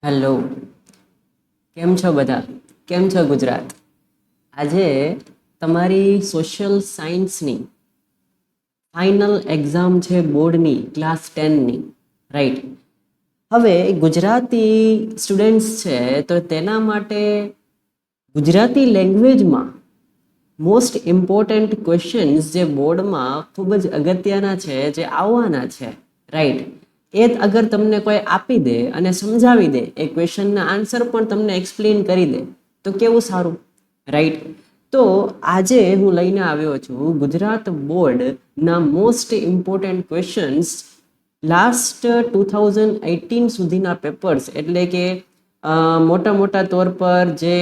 Hello, કેમ છો બધા? કેમ છો ગુજરાત? આજે તમારી સોશિયલ સાયન્સની ફાઇનલ એક્ઝામ છે બોર્ડની ક્લાસ 10ની, રાઈટ? હવે ગુજરાતી સ્ટુડન્ટ્સ છે તો તેના માટે ગુજરાતી લેંગ્વેજમાં મોસ્ટ ઇમ્પોર્ટન્ટ ક્વેશ્ચન્સ જે બોર્ડમાં ખૂબ જ અગત્યના છે, જે આવવાના છે, રાઈટ? એ અગર તમને કોઈ આપી દે અને સમજાવી દે, એ ક્વેશ્ચનના આન્સર પણ તમને એક્સપ્લેન કરી દે તો કેવું સારું, રાઈટ? તો આજે હું લઈને આવ્યો છું ગુજરાત બોર્ડના મોસ્ટ ઇમ્પોર્ટન્ટ ક્વેશ્ચન્સ લાસ્ટ 2018 સુધીના પેપર્સ, એટલે કે મોટા મોટા તौर પર જે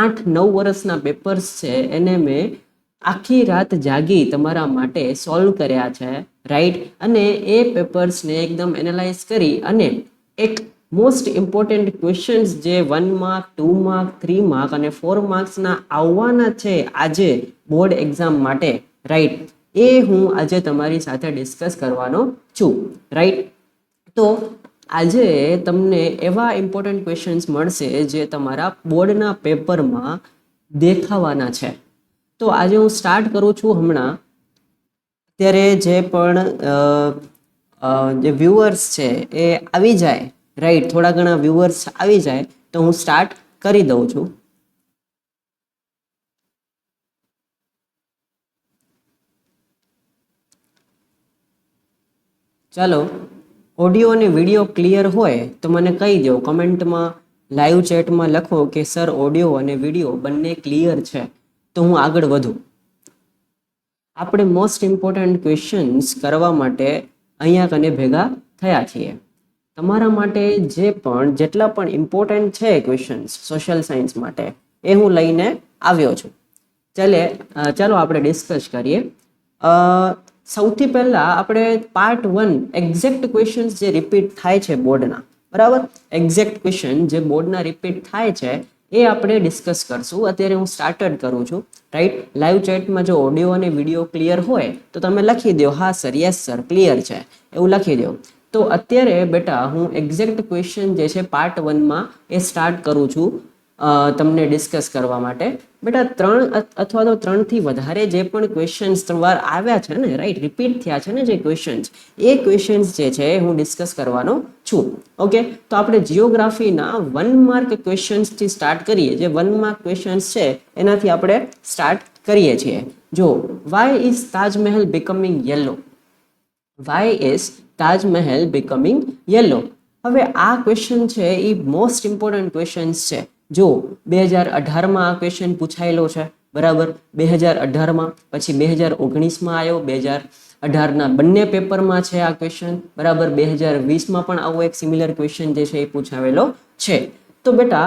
8-9 વર્ષના પેપર્સ છે એને મેં આખી રાત જાગી તમારા માટે સોલ્વ કર્યા છે, રાઈટ? અને એ પેપર્સને એકદમ એનાલાઇઝ કરી અને એક મોસ્ટ ઇમ્પોર્ટન્ટ ક્વેશ્ચન્સ જે 1 માર્ક, 2 માર્ક, 3 માર્ક અને 4 માર્ક્સના આવવાના છે આજે બોર્ડ એક્ઝામ માટે, રાઈટ? એ હું આજે તમારી સાથે ડિસ્કસ કરવાનો છું, રાઈટ? તો આજે તમને એવા ઇમ્પોર્ટન્ટ ક્વેશ્ચન્સ મળશે જે તમારા બોર્ડના પેપરમાં દેખાવાના છે. તો આજે હું સ્ટાર્ટ કરું છું હમણાં. અત્યારે જે પણ જે વ્યુઅર્સ છે એ આવી જાય, રાઈટ? થોડા ઘણા વ્યુઅર્સ આવી જાય તો હું સ્ટાર્ટ કરી દઉં છું. ચાલો, ઓડિયો અને વિડીયો ક્લિયર હોય તો મને કહી દો કમેન્ટમાં, લાઈવ ચેટમાં લખો કે સર ઓડિયો અને વિડીયો બંને ક્લિયર છે, તો હું આગળ વધું. આપણે મોસ્ટ ઇમ્પોર્ટન્ટ ક્વેશ્ચન્સ કરવા માટે અહીંયા કને ભેગા થયા છીએ. તમારા માટે જેટલા પણ ઇમ્પોર્ટન્ટ છે ક્વેશ્ચન્સ સોશિયલ સાયન્સ માટે, એ હું લઈને આવ્યો છું. ચાલો આપણે ડિસ્કસ કરીએ. સૌથી પહેલા આપણે પાર્ટ 1 એક્ઝેક્ટ ક્વેશ્ચન્સ જે રિપીટ થાય છે બોર્ડના, બરાબર? એક્ઝેક્ટ ક્વેશ્ચન જે બોર્ડના રિપીટ થાય છે એ આપણે ડિસ્કસ કરશું. અત્યારે હું સ્ટાર્ટ કરું છું, રાઈટ? લાઈવ ચેટમાં જો ઓડિયો અને વિડીયો ક્લિયર હોય તો તમે લખી દો હા સર, યસ સર, ક્લિયર છે, એવું લખી દો. તો અત્યારે બેટા હું એક્ઝેક્ટ ક્વેશ્ચન જે છે પાર્ટ 1માં એ સ્ટાર્ટ કરું છું તમને ડિસ્કસ કરવા માટે. બેટા 3 અથવા તો 3થી વધારે જે પણ ક્વેશ્ચન્સ વાર આવ્યા છે ને, રાઈટ, રિપીટ થયા છે ને જે ક્વેશ્ચન્સ, એ ક્વેશ્ચન્સ જે છે હું ડિસ્કસ કરવાનો છું. ઓકે, તો આપણે જીઓગ્રાફીના 1 માર્ક ક્વેશ્ચન્સથી સ્ટાર્ટ કરીએ. જે 1 માર્ક ક્વેશ્ચન્સ છે એનાથી આપણે સ્ટાર્ટ કરીએ છીએ. જો, why is Taj Mahal becoming yellow? Why is Taj Mahal becoming yellow? હવે આ ક્વેશ્ચન છે એ મોસ્ટ ઇમ્પોર્ટન્ટ ક્વેશ્ચન્સ છે. જો 2018માં આ ક્વેશ્ચન પૂછાયેલો છે, બરાબર? 2018માં, પછી 2019માં આવ્યો, 2018ના બંને પેપરમાં છે આ ક્વેશ્ચન, બરાબર? 2020માં પણ આવો એક સિમિલર ક્વેશ્ચન જે છે એ પૂછાવેલો છે. તો બેટા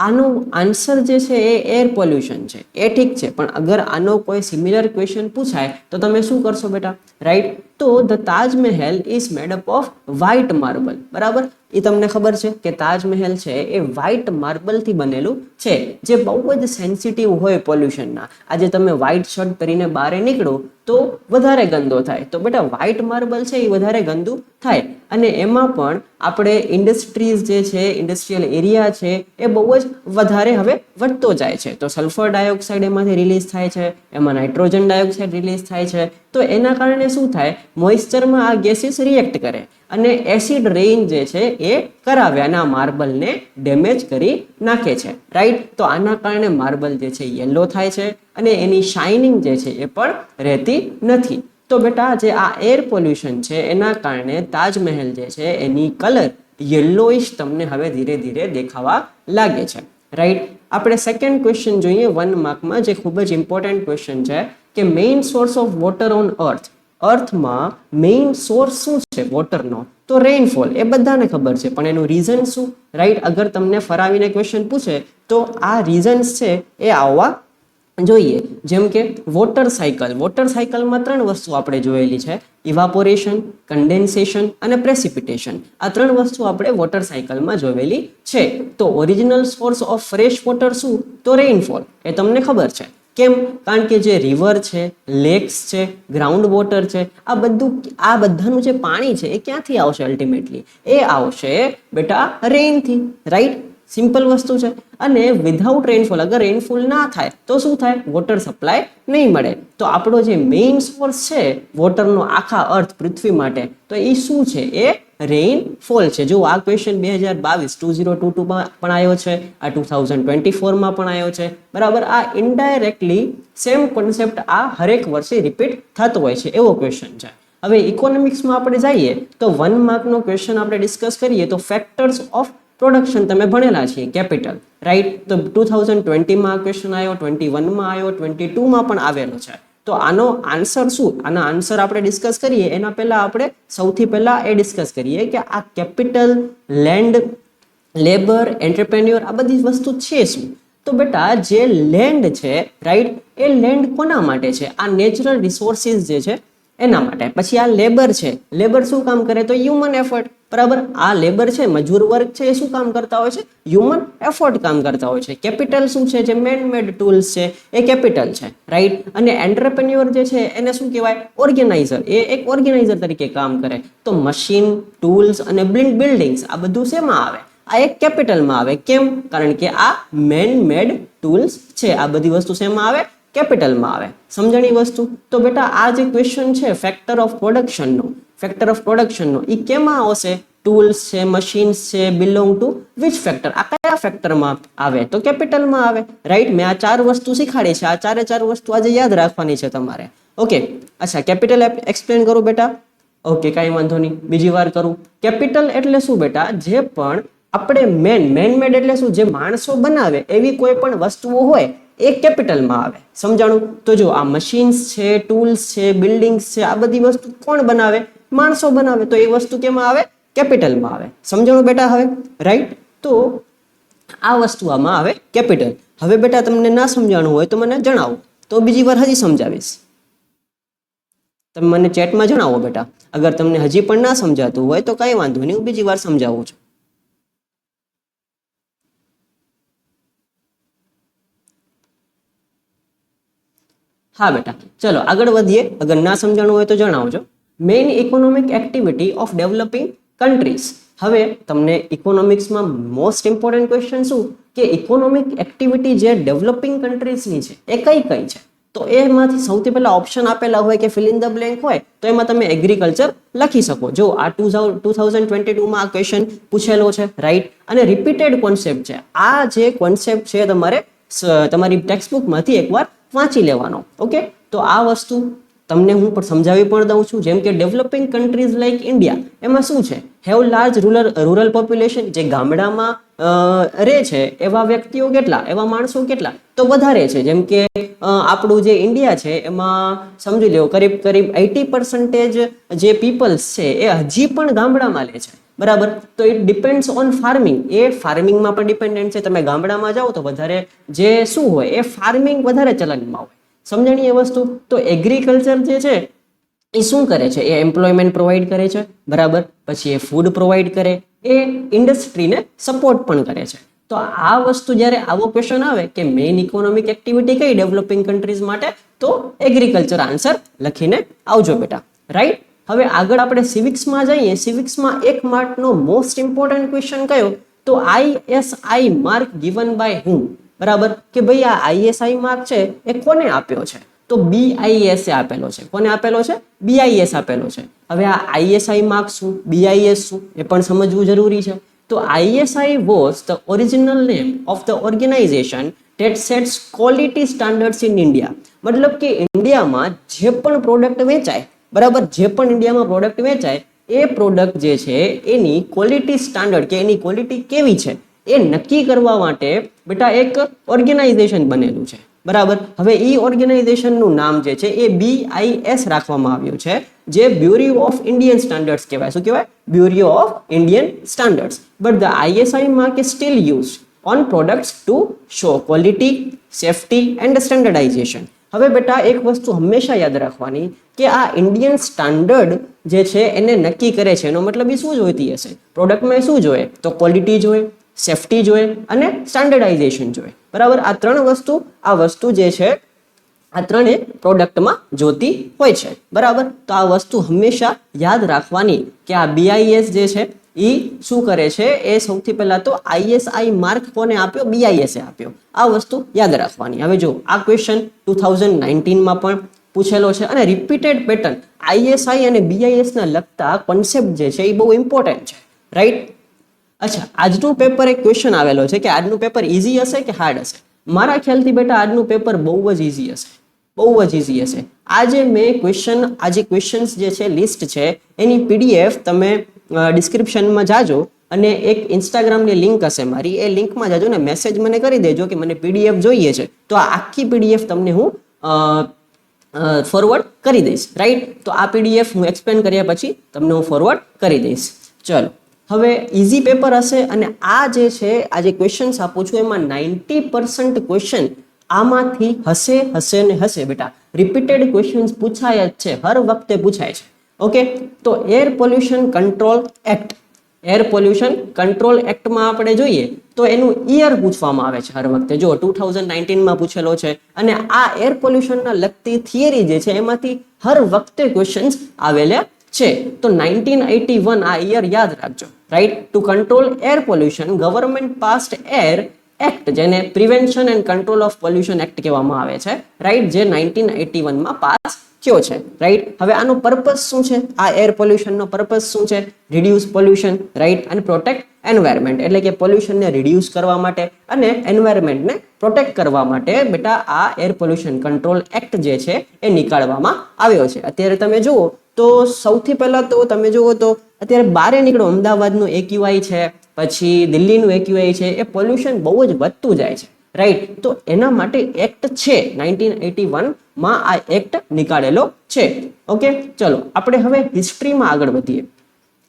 આનો આન્સર જે છે એ એર પોલ્યુશન છે, એ ઠીક છે, પણ અગર આનો કોઈ સિમિલર ક્વેશ્ચન પૂછાય તો તમે શું કરશો બેટા, રાઈટ? તો the Taj Mahal is made up of white marble, બરાબર? એ તમને ખબર છે કે તાજમહેલ છે એ વ્હાઇટ માર્બલથી બનેલું છે, જે બહુ જ સેન્સિટિવ હોય પોલ્યુશનના. આજે તમે વ્હાઇટ શર્ટ પહેરીને બહાર નીકળો તો વધારે ગંદો થાય, તો બેટા વ્હાઇટ માર્બલ છે એ વધારે ગંદુ થાય. અને એમાં પણ આપણે ઇન્ડસ્ટ્રીઝ જે છે, ઇન્ડસ્ટ્રીયલ એરિયા છે એ બહુ જ વધારે હવે વધતો જાય છે. તો સલ્ફર ડાયોક્સાઇડ એમાંથી રિલીઝ થાય છે, એમાં નાઇટ્રોજન ડાયોક્સાઇડ રિલીઝ થાય છે. તો એના કારણે શું થાય, મોઇસ્ચરમાં આ ગેસીસ રિએક્ટ કરે અને એસિડ રેઇન જે છે એ કરાવે અને આ માર્બલને ડેમેજ કરી નાખે છે, રાઈટ? તો આના કારણે માર્બલ જે છે યલો થાય છે અને એની શાઇનિંગ જે છે એ પણ રહેતી નથી. તો બેટા જે આ એર પોલ્યુશન છે એના કારણે તાજમહેલ જે છે એની કલર યલોઇશ તમને હવે ધીરે ધીરે દેખાવા લાગે છે, રાઈટ? આપણે સેકન્ડ ક્વેશ્ચન જોઈએ 1 માર્કમાં, જે ખૂબ જ ઇમ્પોર્ટન્ટ ક્વેશ્ચન છે કે main source of water on અર્થ. અર્થમાં મેઇન સોર્સ શું છે વોટરનો? તો રેઇનફોલ, એ બધાને ખબર છે, પણ એનું રીઝન શું, રાઈટ? અગર તમને ફરાવીને ક્વેશ્ચન પૂછે તો આ રીઝન્સ છે એ આવવા જોઈએ. જેમ કે વોટર સાયકલ, વોટર સાયકલમાં 3 વસ્તુ આપણે જોયેલી છે: ઇવાપોરેશન, કન્ડેન્સેશન અને પ્રેસિપિટેશન. આ 3 વસ્તુ આપણે વોટર સાયકલમાં જોયેલી છે. તો original source of fresh water શું? તો રેઇનફોલ, એ તમને ખબર છે. કેમ? કારણ કે જે રિવર છે, લેક્સ છે, ગ્રાઉન્ડ વોટર છે, આ બધાનું જે પાણી છે એ ક્યાંથી આવશે? અલ્ટિમેટલી એ આવશે બેટા રેઇનથી, રાઈટ? સિમ્પલ વસ્તુ છે. અને વિધાઉટ રેનફોલ, અગર રેનફોલ ના થાય તો શું થાય? વોટર સપ્લાય નહીં મળે. તો આપણો જે મેઇન સોર્સ છે વોટરનો આખા અર્થ પૃથ્વી માટે, તો એ શું છે? એ રેઇનફોલ છે. જો આ ક્વેશ્ચન 2022 પણ આવ્યો છે, આ 2024 પણ આવ્યો છે, બરાબર? આ ઇનડાયરેક્ટલી સેમ કોન્સેપ્ટ આ હરેક વર્ષે રિપીટ થતો હોય છે, એવો ક્વેશ્ચન છે. હવે ઇકોનોમિક્સમાં આપણે જઈએ તો 1 માર્કનો ક્વેશ્ચન આપણે ડિસ્કસ કરીએ તો ફેક્ટર્સ ઓફ પ્રોડક્શન તમે ભણેલા છીએ, કેપિટલ, રાઈટ? તો 2020માં ક્વેશ્ચન આવ્યો, 21માં આવ્યો, 22માં પણ આવેલો છે. તો આનો આન્સર શું? આના આન્સર આપણે ડિસ્કસ કરીએ એના પહેલા આપણે સૌથી પહેલા એ ડિસ્કસ કરીએ કે આ કેપિટલ, લેન્ડ, લેબર, એન્ટરપ્રેન્યોર, આ બધી વસ્તુ છે શું? તો બેટા જે લેન્ડ છે, રાઈટ, એ લેન્ડ કોના માટે છે? આ નેચરલ રિસોર્સિસ જે છે એના માટે. પછી આ લેબર છે, લેબર શું કામ કરે? તો હ્યુમન એફર્ટ, બરાબર? આ લેબર છે, મજૂર વર્ગ છે, એ શું કામ કરતા હોય છે? હ્યુમન એફર્ટ કામ કરતા હોય છે. કેપિટલ શું છે? જે મેન મેડ ટૂલ્સ છે એ કેપિટલ છે, રાઈટ? અને એન્ટરપ્રેન્યોર જે છે એને શું કહેવાય? ઓર્ગેનાઇઝર. એ એક ઓર્ગેનાઇઝર તરીકે કામ કરે. તો મશીન, ટૂલ્સ અને બિલ્ડિંગ્સ આ બધું શેમાં આવે? આ એક કેપિટલમાં આવે. કેમ? કારણ કે આ મેન મેડ ટૂલ્સ છે. આ બધી વસ્તુ શેમાં આવે? કેપિટલમાં આવે. સમજણી વસ્તુ. તો બેટા આ જે ક્વેશ્ચન છે ફેક્ટર ઓફ પ્રોડક્શનનો એ કેમાં આવશે? ટૂલ્સ છે, મશીન્સ છે, બિલોંગ ટુ વિચ ફેક્ટર? આ કયા ફેક્ટરમાં આવે? તો કેપિટલમાં આવે, રાઈટ? મેં આ 4 વસ્તુ શીખાડી છે, આ 4 વસ્તુ આજે યાદ રાખવાની છે તમારે. ઓકે, અચ્છા, કેપિટલ એક્સપ્લેન કરું બેટા? ઓકે, કાંઈ વાંધો નહીં, બીજી વાર કરું. કેપિટલ એટલે શું બેટા? જે પણ આપણે મેન મેડ એટલે શું? જે માણસો બનાવે એવી કોઈ પણ વસ્તુઓ હોય એ કેપિટલમાં આવે. સમજાણું? તો જો આ મશીન્સ છે, ટૂલ્સ છે, બિલ્ડિંગ્સ છે, આ બધી વસ્તુ કોણ બનાવે? માણસો બનાવે. તો એ વસ્તુ કેમાં આવે? કેપિટલમાં આવે. સમજાણું બેટા હવે? રાઈટ? તો આ વસ્તુ આમાં આવે કેપિટલ. હવે બેટા તમને ના સમજાણું હોય તો મને જણાવો, તો બીજી વાર હજી સમજાવીશ. તમે મને ચેટમાં જણાવો બેટા. અગર તમને હજી પણ ના સમજાતું હોય તો કાંઈ વાંધો નહીં, હું બીજી વાર સમજાવું છું. હા બેટા, ચલો આગળ વધીએ. અગર ના સમજાણું હોય તો જણાવજો. Main economic activity of developing countries. હવે તમને ઇકોનોમિક્સમાં મોસ્ટ ઇમ્પોર્ટન્ટ ક્વેશ્ચન શું? કે ઇકોનોમિક એક્ટિવિટી જે ડેવલપિંગ કન્ટ્રીઝની છે એ કઈ કઈ છે? તો એમાંથી સૌથી પહેલા ઓપ્શન આપેલા હોય કે ફિલ ઇન ધ બ્લેન્ક હોય તો એમાં તમે એગ્રીકલ્ચર લખી શકો. જો આ 2022માં આ ક્વેશ્ચન પૂછેલો છે, રાઈટ? અને રિપીટેડ કોન્સેપ્ટ છે. આ જે કોન્સેપ્ટ છે તમારે તમારી ટેક્સ્ટબુકમાંથી એકવાર વાંચી લેવાનો. ઓકે, તો આ વસ્તુ તમને હું પણ સમજાવી પણ દઉં છું. જેમ કે ડેવલપિંગ કન્ટ્રીઝ લાઈક ઇન્ડિયા, એમાં શું છે? Have large rural population. જે ગામડામાં રહે છે એવા વ્યક્તિઓ કેટલા? એવા માણસો કેટલા? તો વધારે છે. જેમ કે આપણું જે ઇન્ડિયા છે એમાં સમજી લો કરીબ 80% જે પીપલ્સ છે એ હજી પણ ગામડામાં લે છે, બરાબર? તો ઇટ ડિપેન્ડ્સ ઓન ફાર્મિંગ. એ ફાર્મિંગમાં પણ ડિપેન્ડન્ટ છે. તમે ગામડામાં જાઓ તો વધારે જે શું હોય એ ફાર્મિંગ વધારે ચલનમાં હોય. સમજણી એ વસ્તુ? તો એગ્રીકલ્ચર જે છે એ શું કરે છે? એ એમ્પ્લોયમેન્ટ પ્રોવાઈડ કરે છે, બરાબર? પછી એ ફૂડ પ્રોવાઈડ કરે, એ ઇન્ડસ્ટ્રીને સપોર્ટ પણ કરે છે. તો આ વસ્તુ જ્યારે આવો ક્વેશ્ચન આવે કે મેઇન ઇકોનોમિક એક્ટિવિટી કઈ ડેવલપિંગ કન્ટ્રીઝ માટે, તો એગ્રીકલ્ચર આન્સર લખીને આવજો બેટા, રાઈટ? હવે આગળ આપણે સિવિક્સમાં જઈએ. સિવિક્સમાં 1 માર્કનો મોસ્ટ ઇમ્પોર્ટન્ટ ક્વેશ્ચન કયો? તો ISI માર્ક ગિવન બાય હુમ? બરાબર? કે ભાઈ આ ISI માર્ક છે એ કોને આપ્યો છે? તો BIS આપેલો છે. કોને આપેલો છે? BIS આપેલો છે. હવે આ ISI માર્ક શું, BIS શું, એ પણ સમજવું જરૂરી છે. તો ISI was the original name of the organization that sets quality standards in India. મતલબ કે ઇન્ડિયામાં જે પણ પ્રોડક્ટ વેચાય, બરાબર, જે પણ ઇન્ડિયામાં પ્રોડક્ટ વેચાય એ પ્રોડક્ટ જે છે એની ક્વોલિટી સ્ટાન્ડર્ડ કે એની ક્વોલિટી કેવી છે એ નક્કી કરવા માટે બેટા એક ઓર્ગેનાઇઝેશન બનેલું છે, બરાબર? હવે એ ઓર્ગેનાઇઝેશનનું નામ જે છે એ BIS રાખવામાં આવ્યું છે, જે બ્યુરો ઓફ ઇન્ડિયન સ્ટાન્ડર્ડ્સ કહેવાય. શું કહેવાય? Bureau of Indian standards. But the ISI mark is still used on products to show quality, safety and standardisation. હવે બેટા એક વસ્તુ હંમેશા યાદ રાખવાની કે આ ઇન્ડિયન સ્ટાન્ડર્ડ જે છે એને નક્કી કરે છે. એનો મતલબ એ શું જોઈતી હશે? પ્રોડક્ટમાં શું જોઈએ? તો ક્વોલિટી જોઈએ, સેફ્ટી જોઈએ અને સ્ટાન્ડર્ડાઇઝેશન જોઈએ, બરાબર? આ 3 વસ્તુ જે છે આ ત્રણે પ્રોડક્ટમાં જોતી હોય છે, બરાબર. તો આ વસ્તુ હંમેશા યાદ રાખવાની કે આ BIS જે છે એ શું કરે છે, એ સૌથી પહેલા તો ISI માર્ક કોને આપ્યો, BIS એ આપ્યો. આ વસ્તુ યાદ રાખવાની. હવે જો આ ક્વેશ્ચન 2019માં પણ પૂછેલો છે અને રિપીટેડ પેટર્ન ISI અને BIS ના લગતા કોન્સેપ્ટ જે છે એ બહુ ઇમ્પોર્ટન્ટ છે, રાઈટ. અચ્છા, આજનું પેપર એક ક્વેશ્ચન આવેલો છે કે આજનું પેપર ઇઝી હશે કે હાર્ડ હશે. મારા ખ્યાલથી બેટા આજનું પેપર બહુ જ ઇઝી હશે, બહુ જ ઇઝી હશે. આજે મેં ક્વેશ્ચન્સ જે છે લિસ્ટ છે એની PDF તમે ડિસ્ક્રિપ્શનમાં જાજો અને એક ઇન્સ્ટાગ્રામની લિંક હશે મારી, એ લિંકમાં જાજો ને મેસેજ મને કરી દેજો કે મને PDF જોઈએ છે, તો આ આખી PDF તમને હું ફોરવર્ડ કરી દઈશ, રાઈટ. તો આ PDF હું એક્સપ્લેન કર્યા પછી તમને હું ફોરવર્ડ કરી દઈશ. ચલો, હવે ઇઝી પેપર હશે અને આ જે છે આ જે ક્વેશ્ચન્સ આપું છું એમાં 90% ક્વેશ્ચન આમાંથી હશે ને હશે બેટા. રિપીટેડ ક્વેશ્ચન્સ પૂછાય જ છે, હર વખતે પૂછાય છે. ઓકે, તો air pollution control act, air pollution control એક્ટમાં આપણે જોઈએ તો એનું યર પૂછવામાં આવે છે હર વખતે. જો 2019માં પૂછેલો છે અને આ એર પોલ્યુશનના લગતી થિયરી જે છે એમાંથી હર વખતે ક્વેશ્ચન્સ આવેલા છે. તો 1981 આ યર યાદ રાખજો, right. To control air pollution government passed air act, જેને prevention and control of pollution act કહેવામાં આવે છે, રાઈટ, જે 1981માં પાસ થયો છે, રાઈટ. હવે આનો પર્પસ શું છે, આ એર પોલ્યુશનનો પર્પસ શું છે, રિડ્યુસ પોલ્યુશન, રાઈટ, અને પ્રોટેક્ટ એન્વાયરમેન્ટ, એટલે કે પોલ્યુશનને રિડ્યુસ કરવા માટે અને એન્વાયરમેન્ટને પ્રોટેક્ટ કરવા માટે બેટા આ એર પોલ્યુશન કંટ્રોલ એક્ટ જે છે એ નીકાળવામાં આવ્યો છે. અત્યારે તમે જુઓ તો સૌથી પહેલા તો તમે જુઓ તો અત્યારે બારે નીકળો, અમદાવાદનું AQI છે, પછી દિલ્હીનું AQI છે, એ પોલ્યુશન બહુ જ વધતું જાય છે, રાઈટ. તો એના માટે એક્ટ છે 1981માં આ એક્ટ નીકાળેલો છે. ઓકે, ચલો આપણે હવે હિસ્ટ્રીમાં આગળ વધીએ.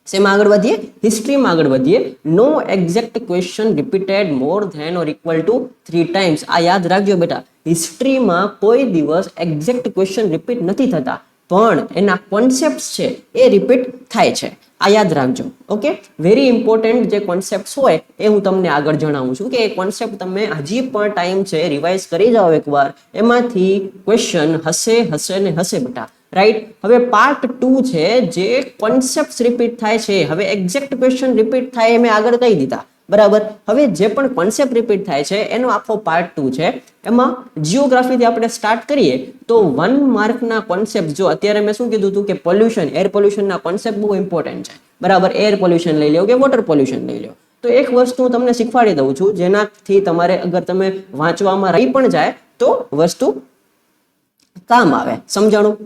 શેમાં આગળ વધીએ, હિસ્ટ્રીમાં આગળ વધીએ. No exact question repeated more than or equal to 3 times. આ યાદ રાખજો બેટા, હિસ્ટ્રીમાં કોઈ દિવસ એક્ઝેક્ટ ક્વેશ્ચન રિપીટ નથી થતા, પણ એના કોન્સેપ્ટ છે એ રિપીટ થાય છે. આ યાદ રાખજો. ઓકે, વેરી ઇમ્પોર્ટન્ટ જે કોન્સેપ્ટ હોય એ હું તમને આગળ જણાવું છું કે એ કોન્સેપ્ટ તમે હજી પણ ટાઈમ છે રિવાઇઝ કરી જાઓ એકવાર, એમાંથી ક્વેશ્ચન હશે ને હશે બેટા, રાઈટ. હવે પાર્ટ 2 છે જે કોન્સેપ્ટ રિપીટ થાય છે. હવે એક્ઝેક્ટ ક્વેશ્ચન રિપીટ થાય એ મેં આગળ કહી દીધા, બરાબર. હવે જે પણ કોન્સેપ્ટ રિપીટ થાય છે એનો આખો પાર્ટ 2 છે. એમાં જીઓગ્રાફીથી આપણે સ્ટાર્ટ કરીએ તો 1 માર્કના કોન્સેપ્ટ, જો અત્યારે મેં શું કીધું હતું કે પોલ્યુશન, એર પોલ્યુશનના કોન્સેપ્ટ બહુ ઇમ્પોર્ટન્ટ છે, બરાબર. એર પોલ્યુશન લઈ લો કે વોટર પોલ્યુશન લઈ લો, તો એક વસ્તુ હું તમને શીખવાડી દઉં છું જેનાથી તમારે અગર તમે વાંચવામાં રહી પણ જાય તો વસ્તુ કામ આવે. સમજાણું,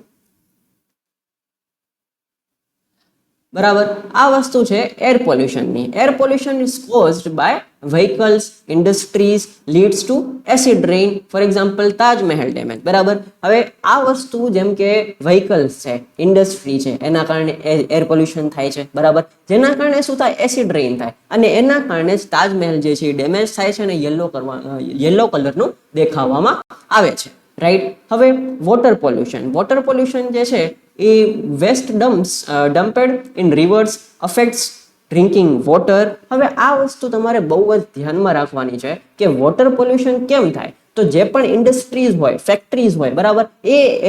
બરાબર. આ વસ્તુ છે એર પોલ્યુશનની. Air pollution is caused by vehicles, industries, leads to acid rain, for example Taj Mahal damage, બરાબર. હવે આ વસ્તુ જેમ કે વ્હીકલ્સ છે, ઇન્ડસ્ટ્રી છે, એના કારણે એર પોલ્યુશન થાય છે, બરાબર. જેના કારણે શું થાય, એસિડ રેઇન થાય અને એના કારણે જ તાજમહેલ જે છે ડેમેજ થાય છે અને યલો કલરનું દેખાવામાં આવે છે, રાઈટ. હવે વોટર પોલ્યુશન જે છે એ waste dumped in rivers affects drinking water. હવે આ વસ્તુ તમારે બહુ જ ધ્યાનમાં રાખવાની છે કે વોટર પોલ્યુશન કેમ થાય. તો જે પણ ઇન્ડસ્ટ્રીઝ હોય, ફેક્ટરીઝ હોય, બરાબર,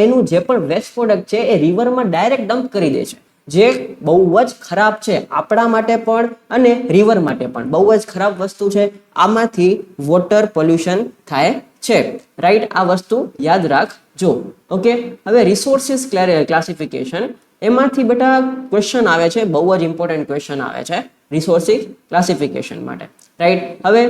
એનું જે પણ વેસ્ટ પ્રોડક્ટ છે એ રિવરમાં ડાયરેક્ટ ડમ્પ કરી દે છે, જે બહુ જ ખરાબ છે આપણા માટે પણ અને રિવર માટે પણ. બહુ જ ખરાબ વસ્તુ છે. આમાંથી વોટર પોલ્યુશન થાય છે, રાઈટ. આ વસ્તુ યાદ રાખજો. ઓકે, હવે રિસોર્સિસ ક્લાસિફિકેશન, એમાંથી બેટા ક્વેશ્ચન આવે છે, બહુ જ ઇમ્પોર્ટન્ટ ક્વેશ્ચન આવે છે રિસોર્સિસ ક્લાસિફિકેશન માટે, રાઈટ. હવે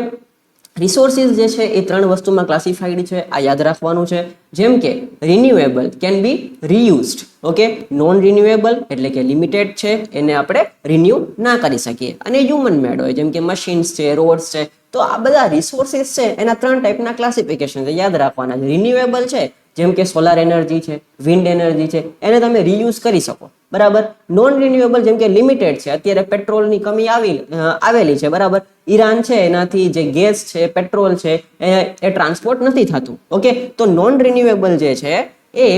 રિસોર્સિસ જે છે એ 3 વસ્તુમાં ક્લાસિફાઈડ છે, આ યાદ રાખવાનું છે. જેમ કે renewable can be reused, okay. Non renewable એટલે કે લિમિટેડ છે, એને આપણે રિન્યુ ના કરી શકીએ. અને હ્યુમન મેડ હોય જેમ કે મશીન્સ છે, રોડ્સ છે. તો આ બધા રિસોર્સિસ છે એના 3 ટાઈપના ક્લાસિફિકેશન છે, યાદ રાખવાના છે. રિન્યુએબલ છે જેમ કે સોલાર એનર્જી છે, વિન્ડ એનર્જી છે, એને તમે રીયુઝ કરી શકો, બરાબર. નોન રિન્યુએબલ જેમ કે લિમિટેડ છે, અત્યારે પેટ્રોલની કમી આવેલી છે, બરાબર. ઈરાન છે એનાથી જે ગેસ છે, પેટ્રોલ છે એ ટ્રાન્સપોર્ટ નથી થતું, ઓકે. તો નોન રિન્યુએબલ જે છે એ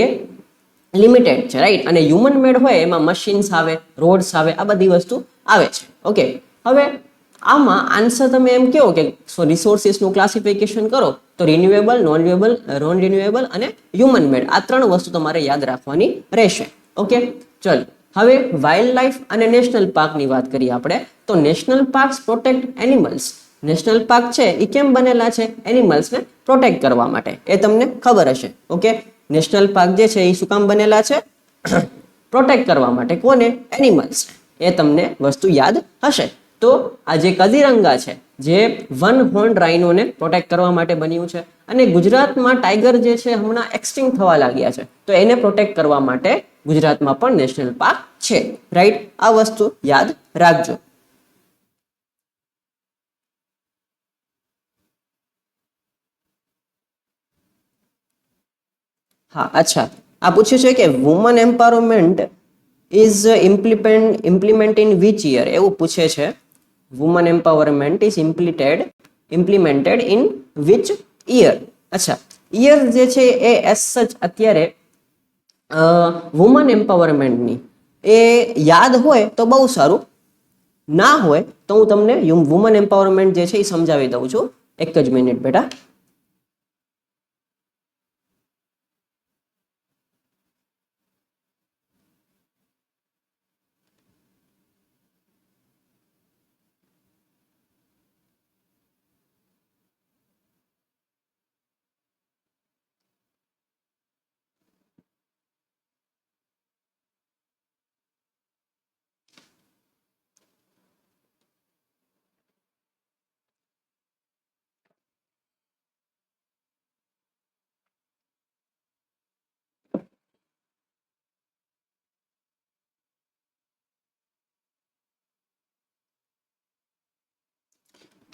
લિમિટેડ છે, રાઈટ. અને હ્યુમન મેડ હોય એમાં મશીન્સ આવે, રોડ્સ આવે, આ બધી વસ્તુ આવે છે, ઓકે. હવે આમાં આન્સર તમે એમ કહો કે રિસોર્સિસનું ક્લાસિફિકેશન કરો તો રિન્યુએબલ, નોન રિન્યુએબલ અને હ્યુમન મેડ, આ 3 વસ્તુ તમારે યાદ રાખવાની રહેશે. ઓકે, ચલો હવે વાઇલ્ડ લાઈફ અને નેશનલ પાર્કની વાત કરીએ આપણે. તો national parks protect animals. National park છે એ કેમ બનેલા છે? એનિમલ્સને પ્રોટેક્ટ કરવા માટે, એ તમને ખબર હશે. ઓકે, નેશનલ પાર્ક જે છે એ શું કામ બનેલા છે? પ્રોટેક્ટ કરવા માટે. કોને? એનિમલ્સ. એ તમને વસ્તુ યાદ હશે. તો આ જે કાઝીરંગા છે, જે વન હોર્ન રાઇનોને પ્રોટેક્ટ કરવા માટે બન્યું છે, અને ગુજરાતમાં ટાઈગર જે છે હમણાં એક્સટિંક્ટ થવા લાગ્યા છે, તો એને પ્રોટેક્ટ કરવા માટે ગુજરાતમાં પણ નેશનલ પાર્ક છે. રાઈટ, આ વસ્તુ યાદ રાખજો. હા, અચ્છા, આ પૂછ્યું છે કે woman empowerment is implement in which year, એવું પૂછે છે. Woman empowerment is implemented in which year. અચ્છા, યર જે છે એ એસ સચ અત્યારે વુમન એમ્પાવરમેન્ટની એ યાદ હોય તો બહુ સારું, ના હોય તો હું તમને વુમન એમ્પાવરમેન્ટ જે છે એ સમજાવી દઉં છું. એક જ મિનિટ બેટા.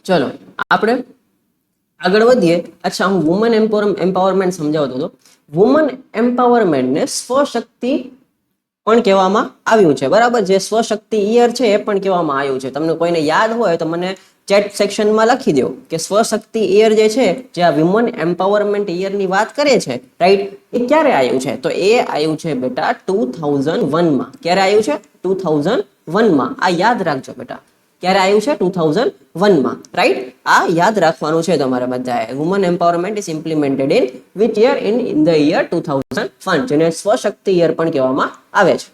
ચલો આપણે આગળ વધીએ. અચ્છા, હું વુમન એમ્પાવરમેન્ટ સમજાવતો હતો. વુમન એમ્પાવરમેન્ટને સ્વશક્તિ પણ કહેવામાં આવ્યું છે, બરાબર. જે સ્વશક્તિ ઈયર છે એ પણ કહેવામાં આવ્યું છે. તમને કોઈને યાદ હોય તો મને ચેટ સેક્શનમાં લખી દો કે સ્વશક્તિ ઈયર જે છે, જે આ વુમન એમ્પાવરમેન્ટ ઈયરની વાત કરે છે, રાઈટ, એ ક્યારે આવ્યું છે? તો એ આવ્યું છે બેટા 2001માં. ક્યારે આવ્યું છે? 2001માં. આ યાદ રાખજો બેટા. ક્યારે આવ્યું છે? 2001માં. રાઈટ, આ યાદ રાખવાનું છે તમારે બધાએ. Woman empowerment is implemented in which year? In the year 2001, જેને સ્વશક્તિ યર પણ કહેવામાં આવે છે.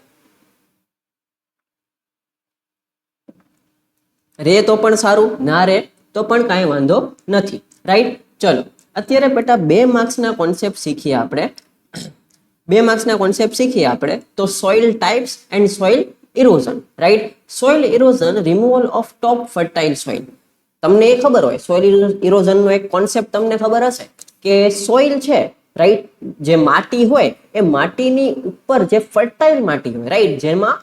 રે તો પણ સારું, ના રે તો પણ કાંઈ વાંધો નથી. રાઈટ, ચલો અત્યારે બેટા 2 માર્ક્સના કોન્સેપ્ટ શીખીએ આપણે. 2 માર્ક્સના કોન્સેપ્ટ શીખીએ આપણે. તો soil types and soil erosion. Right, soil erosion, removal of top fertile soil. તમને એ ખબર હોય, સોઇલ ઇરોઝનનો એક કોન્સેપ્ટ તમને ખબર હશે કે સોઇલ છે, રાઈટ, જે માટી હોય એ માટીની ઉપર જે ફર્ટાઇલ માટી હોય, રાઈટ, જેમાં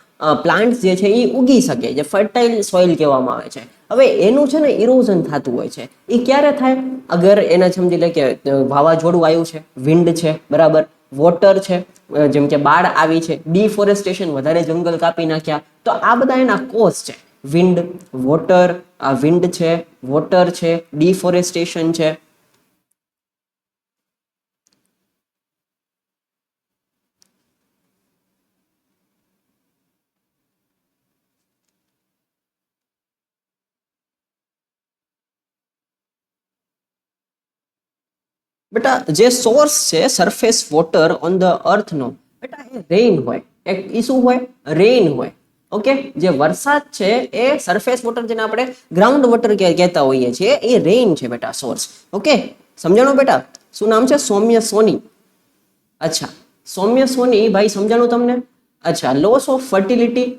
પ્લાન્ટ્સ જે છે એ ઉગી શકે, જે ફર્ટાઇલ સોઇલ કહેવામાં આવે છે. હવે એનું છે ને ઇરોઝન થતું હોય છે. એ ક્યારે થાય? અગર એને સમજી લે કે વાવાઝોડું આવ્યું છે, વિન્ડ છે, બરાબર, વોટર છે, જેમ કે બાઢ આવી છે, ડિફોરેસ્ટેશન, વધારે જંગલ કાપી નાખ્યા, તો આ બધા એના કોઝ છે. વિન્ડ, વોટર, આ વિન્ડ છે, વોટર છે, ડિફોરેસ્ટેશન છે. બેટા જે સોર્સ છે સરફેસ વોટર ઓન ધ અર્થનો, બેટા એ રેઇન હોય. એક એ શું હોય? રેઇન હોય. ઓકે, જે વરસાદ છે એ સરફેસ વોટર, જેને આપણે ગ્રાઉન્ડ વોટર કહેતા હોઈએ છીએ, એ રેઇન છે બેટા, સોર્સ. ઓકે, સમજાણું બેટા? શું નામ છે? સૌમ્ય સોની. અચ્છા, સૌમ્ય સોની ભાઈ, સમજાણું તમને? અચ્છા, loss of fertility,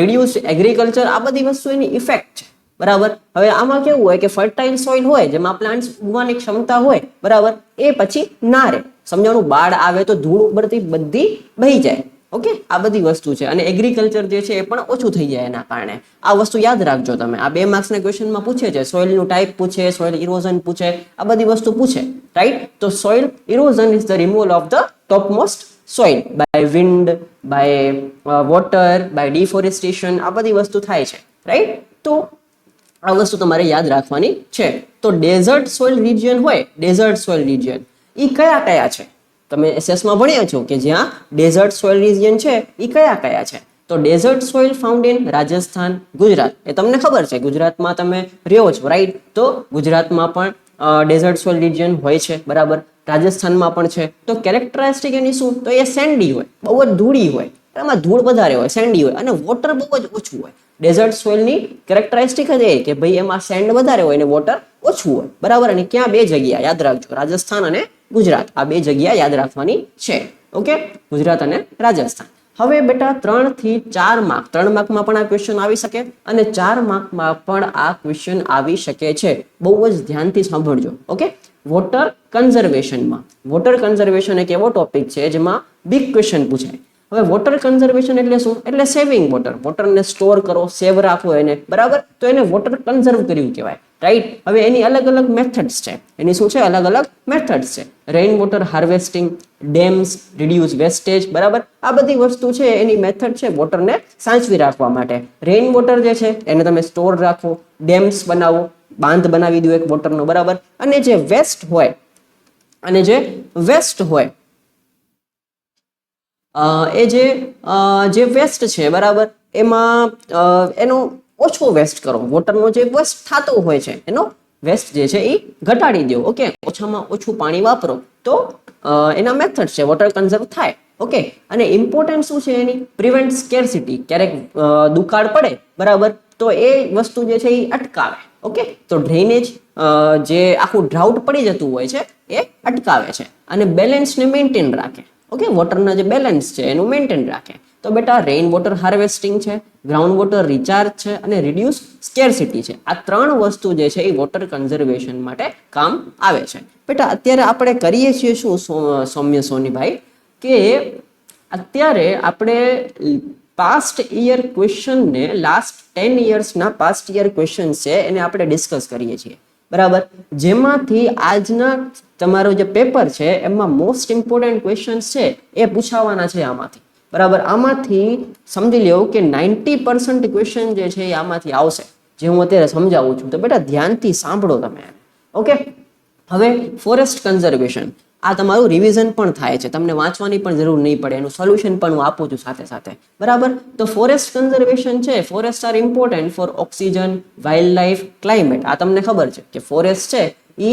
reduce agriculture, આ બધી વસ્તુ એની ઇફેક્ટ છે, બરાબર. હવે આમાં કેવું હોય કે ફર્ટાઇલ સોઇલ હોય, જેમાં પ્લાન્ટ્સ ઉગવાની ક્ષમતા હોય, બરાબર, એ પછી ના રહે. સમજાણું? બાઢ આવે તો ધૂળ ઉપરથી બધી બહી જાય. ઓકે, આ બધી વસ્તુ છે. અને એગ્રીકલ્ચર જે છે એ પણ ઓછું થઈ જાય એના કારણે. આ વસ્તુ યાદ રાખજો તમે. આ 2 માર્ક્સના ક્વેશ્ચનમાં પૂછે છે. સોઇલનું ટાઈપ પૂછે, સોઇલ ઇરોઝન પૂછે, આ બધી વસ્તુ પૂછે, રાઈટ. તો soil erosion is the removal of the topmost soil by wind, by water, by deforestation, આ બધી વસ્તુ થાય છે, રાઈટ. તો આ વસ્તુ તમારે યાદ રાખવાની છે. તો ડેઝર્ટ સોઇલ રિજિયન હોય, ડેઝર્ટ સોઇલ રિજિયન એ કયા કયા છે? તમે એસએસમાં ભણ્યા છો કે જ્યાં ડેઝર્ટ સોઇલ રિજિયન છે એ કયા કયા છે? તો desert soil found in Rajasthan, Gujarat. એ તમને ખબર છે, ગુજરાતમાં તમે રહ્યો છો, રાઈટ? તો ગુજરાતમાં પણ ડેઝર્ટ સોઇલ રિજિયન હોય છે, બરાબર. રાજસ્થાનમાં પણ છે. તો કેરેક્ટરિસ્ટિક એની શું? તો એ સેન્ડી હોય, બહુ જ ધૂળી હોય, એમાં ધૂળ વધારે હોય, સેન્ડી હોય, અને વોટર બહુ જ ઓછું હોય. ડેઝર્ટ સોઇલની કેરેક્ટરિસ્ટિક જ એ કે ભાઈ એમાં સેન્ડ વધારે હોય અને વોટર ઓછું હોય, બરાબર. અને ક્યાં? બે જગ્યા યાદ રાખજો, રાજસ્થાન અને ગુજરાત. આ બે જગ્યા યાદ રાખવાની છે. ઓકે, ગુજરાત અને રાજસ્થાન. હવે બેટા 3 થી 4 માર્ક, 3 માર્કમાં પણ આ ક્વેશ્ચન આવી શકે અને 4 માર્કમાં પણ આ ક્વેશ્ચન આવી શકે છે. બહુ જ ધ્યાનથી સાંભળજો. ઓકે, વોટર કન્ઝર્વેશનમાં, વોટર કન્ઝર્વેશન એક એવો ટોપિક છે જેમાં બિગ ક્વેશ્ચન પૂછાય. હવે વોટર કન્ઝર્વેશન એટલે શું? એટલે સેવિંગ વોટર, વોટરને સ્ટોર કરો, સેવ રાખો એને, બરાબર. તો એને વોટર કન્ઝર્વ કર્યું કહેવાય, રાઈટ? હવે એની અલગ અલગ મેથડ્સ છે. એની શું છે? અલગ અલગ મેથડ્સ છે. Rain water harvesting, dams, reduce wastage, બરાબર. આ બધી વસ્તુ છે એની મેથડ છે વોટરને સાચવી રાખવા માટે. રેઇન વોટર જે છે એને તમે સ્ટોર રાખો, ડેમ્સ બનાવો, બાંધ બનાવી દો એક વોટરનો, બરાબર. અને જે વેસ્ટ હોય, અને જે વેસ્ટ હોય એ જે વેસ્ટ છે, બરાબર, એમાં એનો ઓછો વેસ્ટ કરો. વોટરનો જે વેસ્ટ થતો હોય છે એનો વેસ્ટ જે છે એ ઘટાડી દો. ઓકે, ઓછામાં ઓછું પાણી વાપરો, તો એના મેથડ છે વોટર કન્ઝર્વ થાય. ઓકે, અને ઇમ્પોર્ટન્ટ શું છે એની? પ્રિવેન્ટ સ્કેર્સિટી. ક્યારેક દુકાળ પડે, બરાબર, તો એ વસ્તુ જે છે એ અટકાવે. ઓકે, તો ડ્રેનેજ જે આખું ડ્રાઉટ પડી જતું હોય છે એ અટકાવે છે, અને બેલેન્સને મેન્ટેન રાખે. ઓકે, વોટરના જે બેલેન્સ છે એનું મેન્ટેન રાખે. તો બેટા રેઇન વોટર હાર્વેસ્ટિંગ છે, ગ્રાઉન્ડ વોટર રિચાર્જ છે, અને રિડ્યુસ સ્કેર્સિટી છે. આ 3 વસ્તુ જે છે એ વોટર કન્ઝર્વેશન માટે કામ આવે છે. બેટા અત્યારે આપણે કરીએ છીએ શું સૌમ્ય સોનીભાઈ, કે અત્યારે આપણે પાસ્ટ યર ક્વેશ્ચનને, લાસ્ટ 10 યર્સના પાસ્ટ યર ક્વેશ્ચન છે એને આપણે ડિસ્કસ કરીએ છીએ, બરાબર. જેમાંથી આજના તમારો જે પેપર છે એમાં મોસ્ટ ઇમ્પોર્ટન્ટ ક્વેશ્ચન છે એ પૂછાવાના છે આમાંથી, બરાબર. આમાંથી સમજી લો કે 90% ક્વેશ્ચન જે છે એ આમાંથી આવશે, જે હું અત્યારે સમજાવું છું. તો બેટા ધ્યાનથી સાંભળો તમે. ઓકે, હવે ફોરેસ્ટ કન્ઝર્વેશન, આ તમારું રિવિઝન પણ થાય છે, તમને વાંચવાની પણ જરૂર નહીં પડે, એનું સોલ્યુશન પણ હું આપું છું સાથે સાથે, બરાબર. તો ફોરેસ્ટ કન્ઝર્વેશન છે, forest are important for oxygen, wild life, climate. આ તમને ખબર છે કે ફોરેસ્ટ છે એ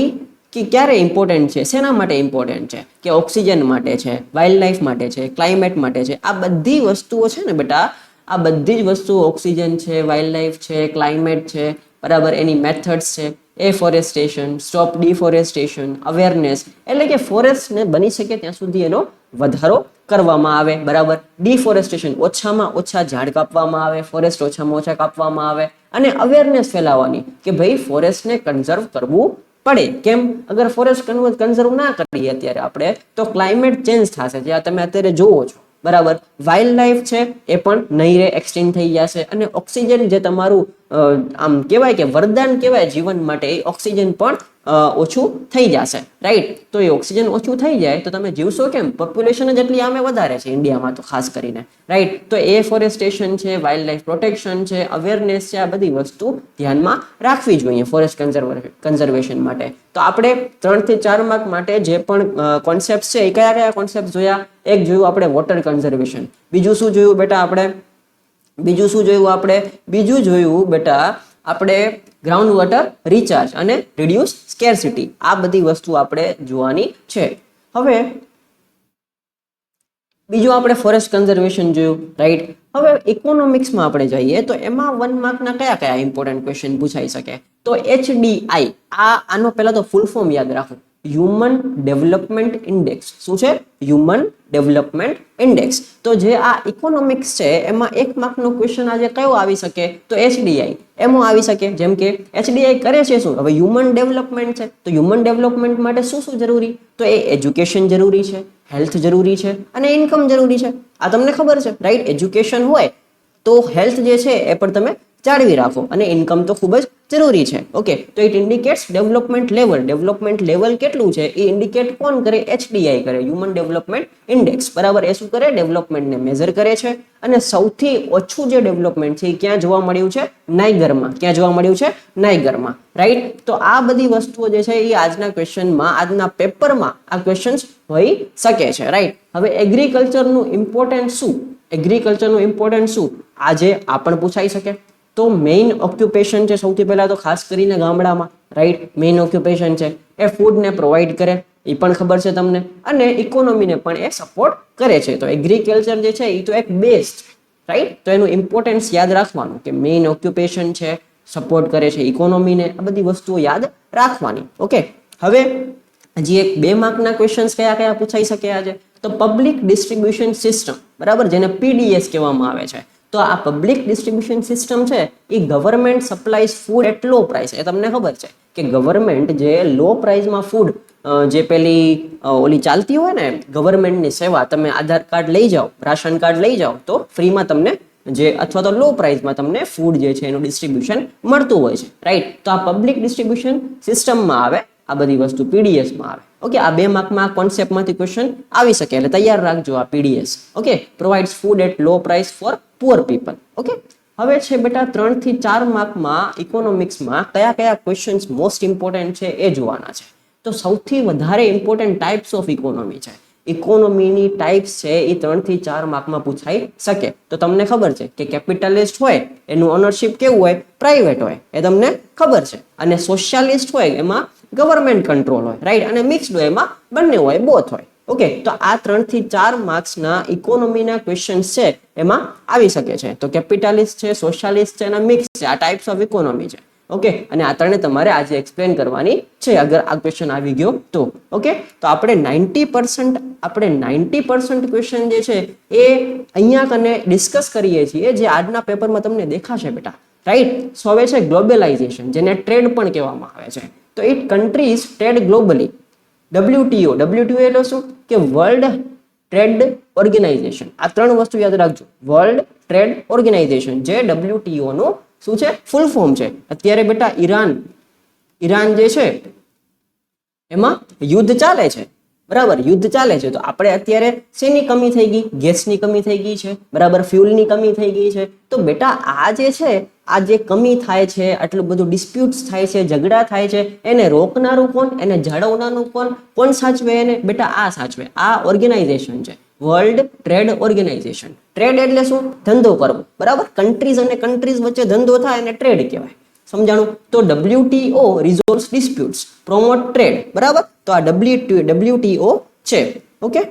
કે ક્યારે ઇમ્પોર્ટન્ટ છે, શેના માટે ઇમ્પોર્ટન્ટ છે? કે ઓક્સિજન માટે છે, વાઇલ્ડ લાઈફ માટે છે, ક્લાઇમેટ માટે છે. આ બધી વસ્તુઓ છે ને બેટા, આ બધી જ વસ્તુઓ, ઓક્સિજન છે, વાઇલ્ડ લાઈફ છે, ક્લાઇમેટ છે, બરાબર, એની મેથડ્સ છે, એફોરેસ્ટેશન, સ્ટોપ ડિફોરેસ્ટેશન, અવેરનેસ, એટલે કે ફોરેસ્ટને બની શકે ત્યાં સુધી એનો વધારો કરવામાં આવે, બરાબર. ડિફોરેસ્ટેશન, ઓછામાં ઓછા ઝાડ કાપવામાં આવે, ફોરેસ્ટ ઓછામાં ઓછા કાપવામાં આવે. અને અવેરનેસ ફેલાવવાની કે ભાઈ ફોરેસ્ટને કન્ઝર્વ કરવું પડે. કેમ? અગર ફોરેસ્ટ કન્ઝર્વ ના કરીએ અત્યારે આપણે, તો ક્લાઇમેટ ચેન્જ થશે, જે તમે અત્યારે જોવો છો, બરાબર. વાઇલ્ડ લાઈફ છે એ પણ નહીં રહે, એક્સટેન્ડ થઈ જશે. અને ઓક્સિજન જે તમારું આમ કહેવાય કે વરદાન કહેવાય જીવન માટે, એ ઓક્સિજન પણ ઓછું થઈ જશે, રાઈટ? તો એ ઓક્સિજન ઓછું થઈ જાય તો તમે જીવશો કેમ? પોપ્યુલેશન જ એટલી આમે વધારે છે ઇન્ડિયામાં તો ખાસ કરીને, રાઈટ? તો એફોરેસ્ટેશન છે, વાઇલ્ડ લાઈફ પ્રોટેક્શન છે, અવેરનેસ છે, આ બધી વસ્તુ ધ્યાનમાં રાખવી જોઈએ ફોરેસ્ટ કન્ઝર્વેશન માટે. તો આપણે 3 થી 4 માર્ક માટે જે પણ કોન્સેપ્ટ છે એ કયા કયા કોન્સેપ્ટ જોયા? એક જોયું આપણે વોટર કન્ઝર્વેશન. બીજું શું જોયું બેટા આપણે? બીજું જોયું બેટા આપણે ગ્રાઉન્ડ વોટર રિચાર્જ અને રિડ્યુસ સ્કેર્સિટી. આ બધી વસ્તુ આપણે જોવાની છે. હવે બીજું આપણે ફોરેસ્ટ કન્ઝર્વેશન જોયું, રાઈટ? હવે ઇકોનોમિક્સમાં આપણે જઈએ તો એમાં 1 માર્કના કયા કયા ઇમ્પોર્ટન્ટ ક્વેશ્ચન પૂછાઈ શકે? તો HDI, આનો પહેલા તો ફૂલ ફોર્મ યાદ રાખો, હ્યુમન ડેવલપમેન્ટ ઇન્ડેક્સ. શું છે? Human development index. તો જે આ ઇકોનોમિક્સ છે એમાં 1 માર્કનો ક્વેશ્ચન આજે કયો આવી શકે? તો HDI એમાં આવી શકે. જેમ કે HDI કરે છે શું? હવે હ્યુમન ડેવલપમેન્ટ છે, તો હ્યુમન ડેવલપમેન્ટ માટે શું શું જરૂરી? તો એ એજ્યુકેશન જરૂરી છે, હેલ્થ જરૂરી છે, અને ઇન્કમ જરૂરી છે. આ તમને ખબર છે, રાઈટ? એજ્યુકેશન હોય તો હેલ્થ જે છે એ પણ તમે જાળવી રાખો, અને ઇન્કમ તો ખૂબ જ જરૂરી છે. ઓકે, તો it indicates development level. Development level કેટલું છે એ ઇન્ડિકેટ કોણ કરે? HDI કરે, હ્યુમન ડેવલપમેન્ટ ઇન્ડેક્સ, બરાબર. એ શું કરે? ડેવલપમેન્ટને મેઝર કરે છે. અને સૌથી ઓછું જે ડેવલપમેન્ટ છે એ ક્યાં જોવા મળ્યું છે? નાઇગરમાં. ક્યાં જોવા મળ્યું છે? નાઇગરમાં, રાઈટ? તો આ બધી વસ્તુઓ જે છે એ આજના ક્વેશ્ચનમાં, આજના પેપરમાં આ ક્વેશ્ચન્સ હોઈ શકે છે, રાઈટ? હવે એગ્રીકલ્ચરનું ઇમ્પોર્ટન્ટ શું? એગ્રીકલ્ચરનું ઇમ્પોર્ટન્સ શું આજે આ પણ પૂછાઈ શકે. તો મેઇન ઓક્યુપેશન છે સૌથી પહેલા તો ખાસ કરીને ગામડામાં, રાઈટ, મેઇન ઓક્યુપેશન છે એ ફૂડને પ્રોવાઈડ કરે એ પણ ખબર છે તમને, અને ઇકોનોમીને પણ એ સપોર્ટ કરે છે. તો એગ્રીકલ્ચર જે છે એ તો એક બેઝ છે, રાઈટ. તો એનું ઇમ્પોર્ટન્સ યાદ રાખવાનું કે મેઇન ઓક્યુપેશન છે, સપોર્ટ કરે છે ઇકોનોમીને, આ બધી વસ્તુઓ યાદ રાખવાની. ઓકે, હવે હજી એક 2 માર્કના ક્વેશ્ચન્સ કયા કયા પૂછાઈ શકે આજે? તો પબ્લિક ડિસ્ટ્રીબ્યુશન સિસ્ટમ, બરાબર, જેને પીડીએસ કહેવામાં આવે છે. તો આ પબ્લિક ડિસ્ટ્રીબ્યુશન સિસ્ટમ છે એ government supplies food at low price. એ તમને ખબર છે કે ગવર્મેન્ટ જે લો પ્રાઇસમાં ફૂડ, જે પેલી ઓલી ચાલતી હોય ને ગવર્મેન્ટની સેવા, તમે આધાર કાર્ડ લઈ જાઓ, રાશન કાર્ડ લઈ જાઓ તો ફ્રીમાં તમને જે, અથવા તો લો પ્રાઇસમાં તમને ફૂડ જે છે એનું ડિસ્ટ્રીબ્યુશન મળતું હોય છે, રાઈટ. તો આ પબ્લિક ડિસ્ટ્રીબ્યુશન સિસ્ટમમાં આવે આ બધી વસ્તુ, પીડીએસમાં આવે. ઓકે, આ 2 માર્કમાં કોન્સેપ્ટમાંથી ક્વેશ્ચન આવી શકે એટલે તૈયાર રાખજો આ PDS. Okay, provides food at low price for poor people. Okay, હવે છે બેટા 3 થી 4 માર્કમાં ઇકોનોમિક્સમાં કયા કયા ક્વેશ્ચન્સ મોસ્ટ ઇમ્પોર્ટન્ટ છે એ જોવાના છે. તો સૌથી વધારે ઇમ્પોર્ટન્ટ ટાઈપ્સ ઓફ ઇકોનોમી છે. ઇકોનોમીની ટાઈપ્સ છે એ 3 થી 4 માર્કમાં પૂછાઈ શકે. તો તમને ખબર છે કે કેપિટલિસ્ટ હોય એનું ઓનરશિપ કેવું હોય? પ્રાઇવેટ હોય, એ તમને ખબર છે. અને સોશિયાલિસ્ટ હોય એમાં ગવર્મેન્ટ કંટ્રોલ હોય, રાઈટ. અને મિક્સડ હોય એમાં બંને હોય, બોથ હોય. ઓકે, તો આ 3 થી 4 માર્ક્સના ઇકોનોમીના ક્વેશ્ચન્સ છે એમાં આવી શકે છે. તો કેપિટાલિસ્ટ છે, સોશિયાલિસ્ટ છે અને મિક્સ છે, આ ટાઈપ્સ ઓફ ઇકોનોમી છે. ઓકે, અને આ ત્રણે તમારે આજે એક્સપ્લેન કરવાની છે અગર આ ક્વેશ્ચન આવી ગયો તો. ઓકે, તો આપણે 90% ક્વેશ્ચન જે છે એ અહીંયા કને ડિસ્કસ કરીએ છીએ, જે આજના પેપરમાં તમને દેખાશે બેટા, રાઈટ. સો હવે છે ગ્લોબલાઇઝેશન, જેને ટ્રેડ પણ કહેવામાં આવે છે. તો it countries trade globally. WTO એટલે શું? કે વર્લ્ડ ટ્રેડ ઓર્ગેનાઇઝેશન. આ 3 વસ્તુ યાદ રાખજો. વર્લ્ડ ટ્રેડ ઓર્ગેનાઇઝેશન, જે WTO નું શું છે? ફૂલ ફોર્મ છે. અત્યારે બેટા ઈરાન જે છે એમાં યુદ્ધ ચાલે છે, બરાબર, યુદ્ધ ચાલે છે. તો આપણે અત્યારે શેની કમી થઈ ગઈ? ગેસની કમી થઈ ગઈ છે, બરાબર, ફ્યુલની કમી થઈ ગઈ છે. તો બેટા આ જે છે, આ જે કમી થાય છે, આટલું બધું ડિસ્પ્યુટ્સ થાય છે, ઝઘડા થાય છે, એને રોકનારું કોણ? એને જાળવનારું કોણ સાચવે? એને બેટા આ સાચવે. આ ઓર્ગેનાઇઝેશન છે વર્લ્ડ ટ્રેડ ઓર્ગેનાઇઝેશન. ટ્રેડ એટલે શું? ધંધો કરવો, બરાબર. કન્ટ્રીઝ અને કન્ટ્રીઝ વચ્ચે ધંધો થાય એને ટ્રેડ કહેવાય. સમજાણું? તો WTO રિઝોલ્વ્સ ડિસ્પ્યુટ્સ, પ્રોમોટ ટ્રેડ, બરાબર. તો આ WTO છે. ઓકે,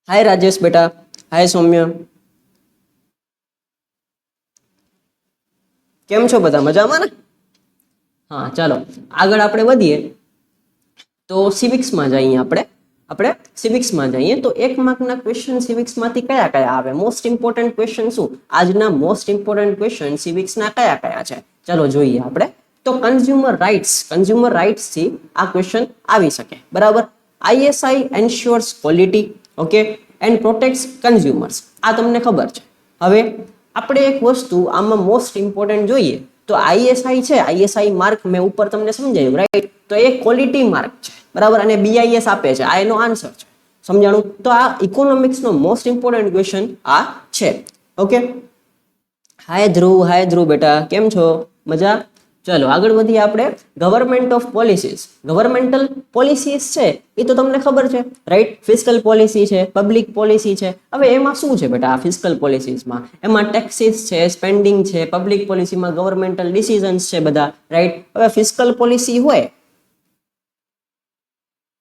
હાય રાજેશ બેટા, હાય સૌમ્ય, કેમ છો બધા? મજામાં ને? હા, ચાલો આગળ આપણે વધીએ. તો સિવિક્સમાં જઈએ આપણે સિવિક્સમાં જઈએ તો 1 માર્કના ક્વેશ્ચન સિવિક્સમાંથી કયા કયા આવે? મોસ્ટ ઇમ્પોર્ટન્ટ ક્વેશ્ચન શું? આજના મોસ્ટ ઇમ્પોર્ટન્ટ ક્વેશ્ચન સિવિક્સના કયા કયા છે? ચલો જોઈએ આપણે. તો કન્ઝ્યુમર રાઇટ્સ થી આ ક્વેશ્ચન આવી શકે, બરાબર. ISI ensures quality, okay, and protects consumers. આ તમને ખબર છે. હવે આપણે એક વસ્તુ આમાં મોસ્ટ ઇમ્પોર્ટન્ટ જોઈએ તો ISI છે, ISI માર્ક મેં ઉપર તમને સમજાયું, રાઈટ. તો એ ક્વોલિટી માર્ક છે, બરાબર, અને BIS આપે છે, આ એનો આન્સર છે. સમજાણું? તો આ ઇકોનોમિક્સનો મોસ્ટ ઇમ્પોર્ટન્ટ ક્વેશ્ચન આ છે. ઓકે, હાય ધ્રુવ બેટા, કેમ છો? મજા? ચલો આગળ વધીએ આપણે. ગવર્મેન્ટલ પોલિસીસ છે એ તો તમને ખબર છે, રાઈટ. ફિસ્કલ પોલિસી છે, પબ્લિક પોલિસી છે. હવે એમાં શું છે બેટા? આ ફિસ્કલ પોલિસીસમાં એમાં ટેક્સીસ છે, સ્પેન્ડિંગ છે. પબ્લિક પોલિસીમાં ગવર્મેન્ટલ ડિસિઝન્સ છે બધા, રાઈટ. હવે ફિસ્કલ પોલિસી હોય,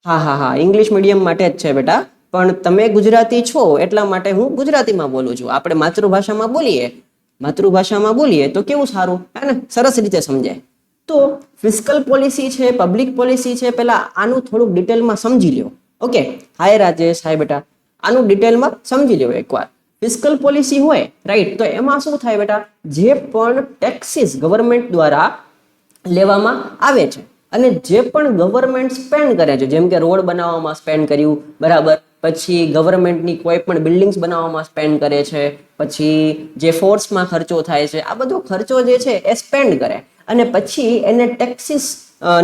હા, ઇંગ્લિશ મીડિયમ માટે જ છે બેટા, પણ તમે ગુજરાતી છો એટલા માટે હું ગુજરાતીમાં બોલું છું. આપણે માતૃભાષામાં બોલીએ તો કેવું સારું, હે ને? સરસ રીતે સમજાય. તો ફિસ્કલ પોલિસી છે, પબ્લિક પોલિસી છે, પેલા આનું થોડુંક ડિટેલમાં સમજી લ્યો. ઓકે, હાય રાજેશ, હાય બેટા, આનું ડિટેલમાં સમજી લ્યો એકવાર. ફિસ્કલ પોલિસી હોય, રાઈટ, તો એમાં શું થાય બેટા? જે પણ ટેક્સીસ ગવર્મેન્ટ દ્વારા લેવામાં આવે છે અને જે પણ ગવર્મેન્ટ સ્પેન્ડ કરે છે, જેમ કે રોડ બનાવવામાં સ્પેન્ડ કર્યું, બરાબર, પછી ગવર્મેન્ટની કોઈ પણ બિલ્ડિંગ્સ બનાવવામાં સ્પેન્ડ કરે છે, પછી જે ફોર્સમાં ખર્ચો થાય છે, આ બધો ખર્ચો જે છે એ સ્પેન્ડ કરે અને પછી એને ટેક્સીસ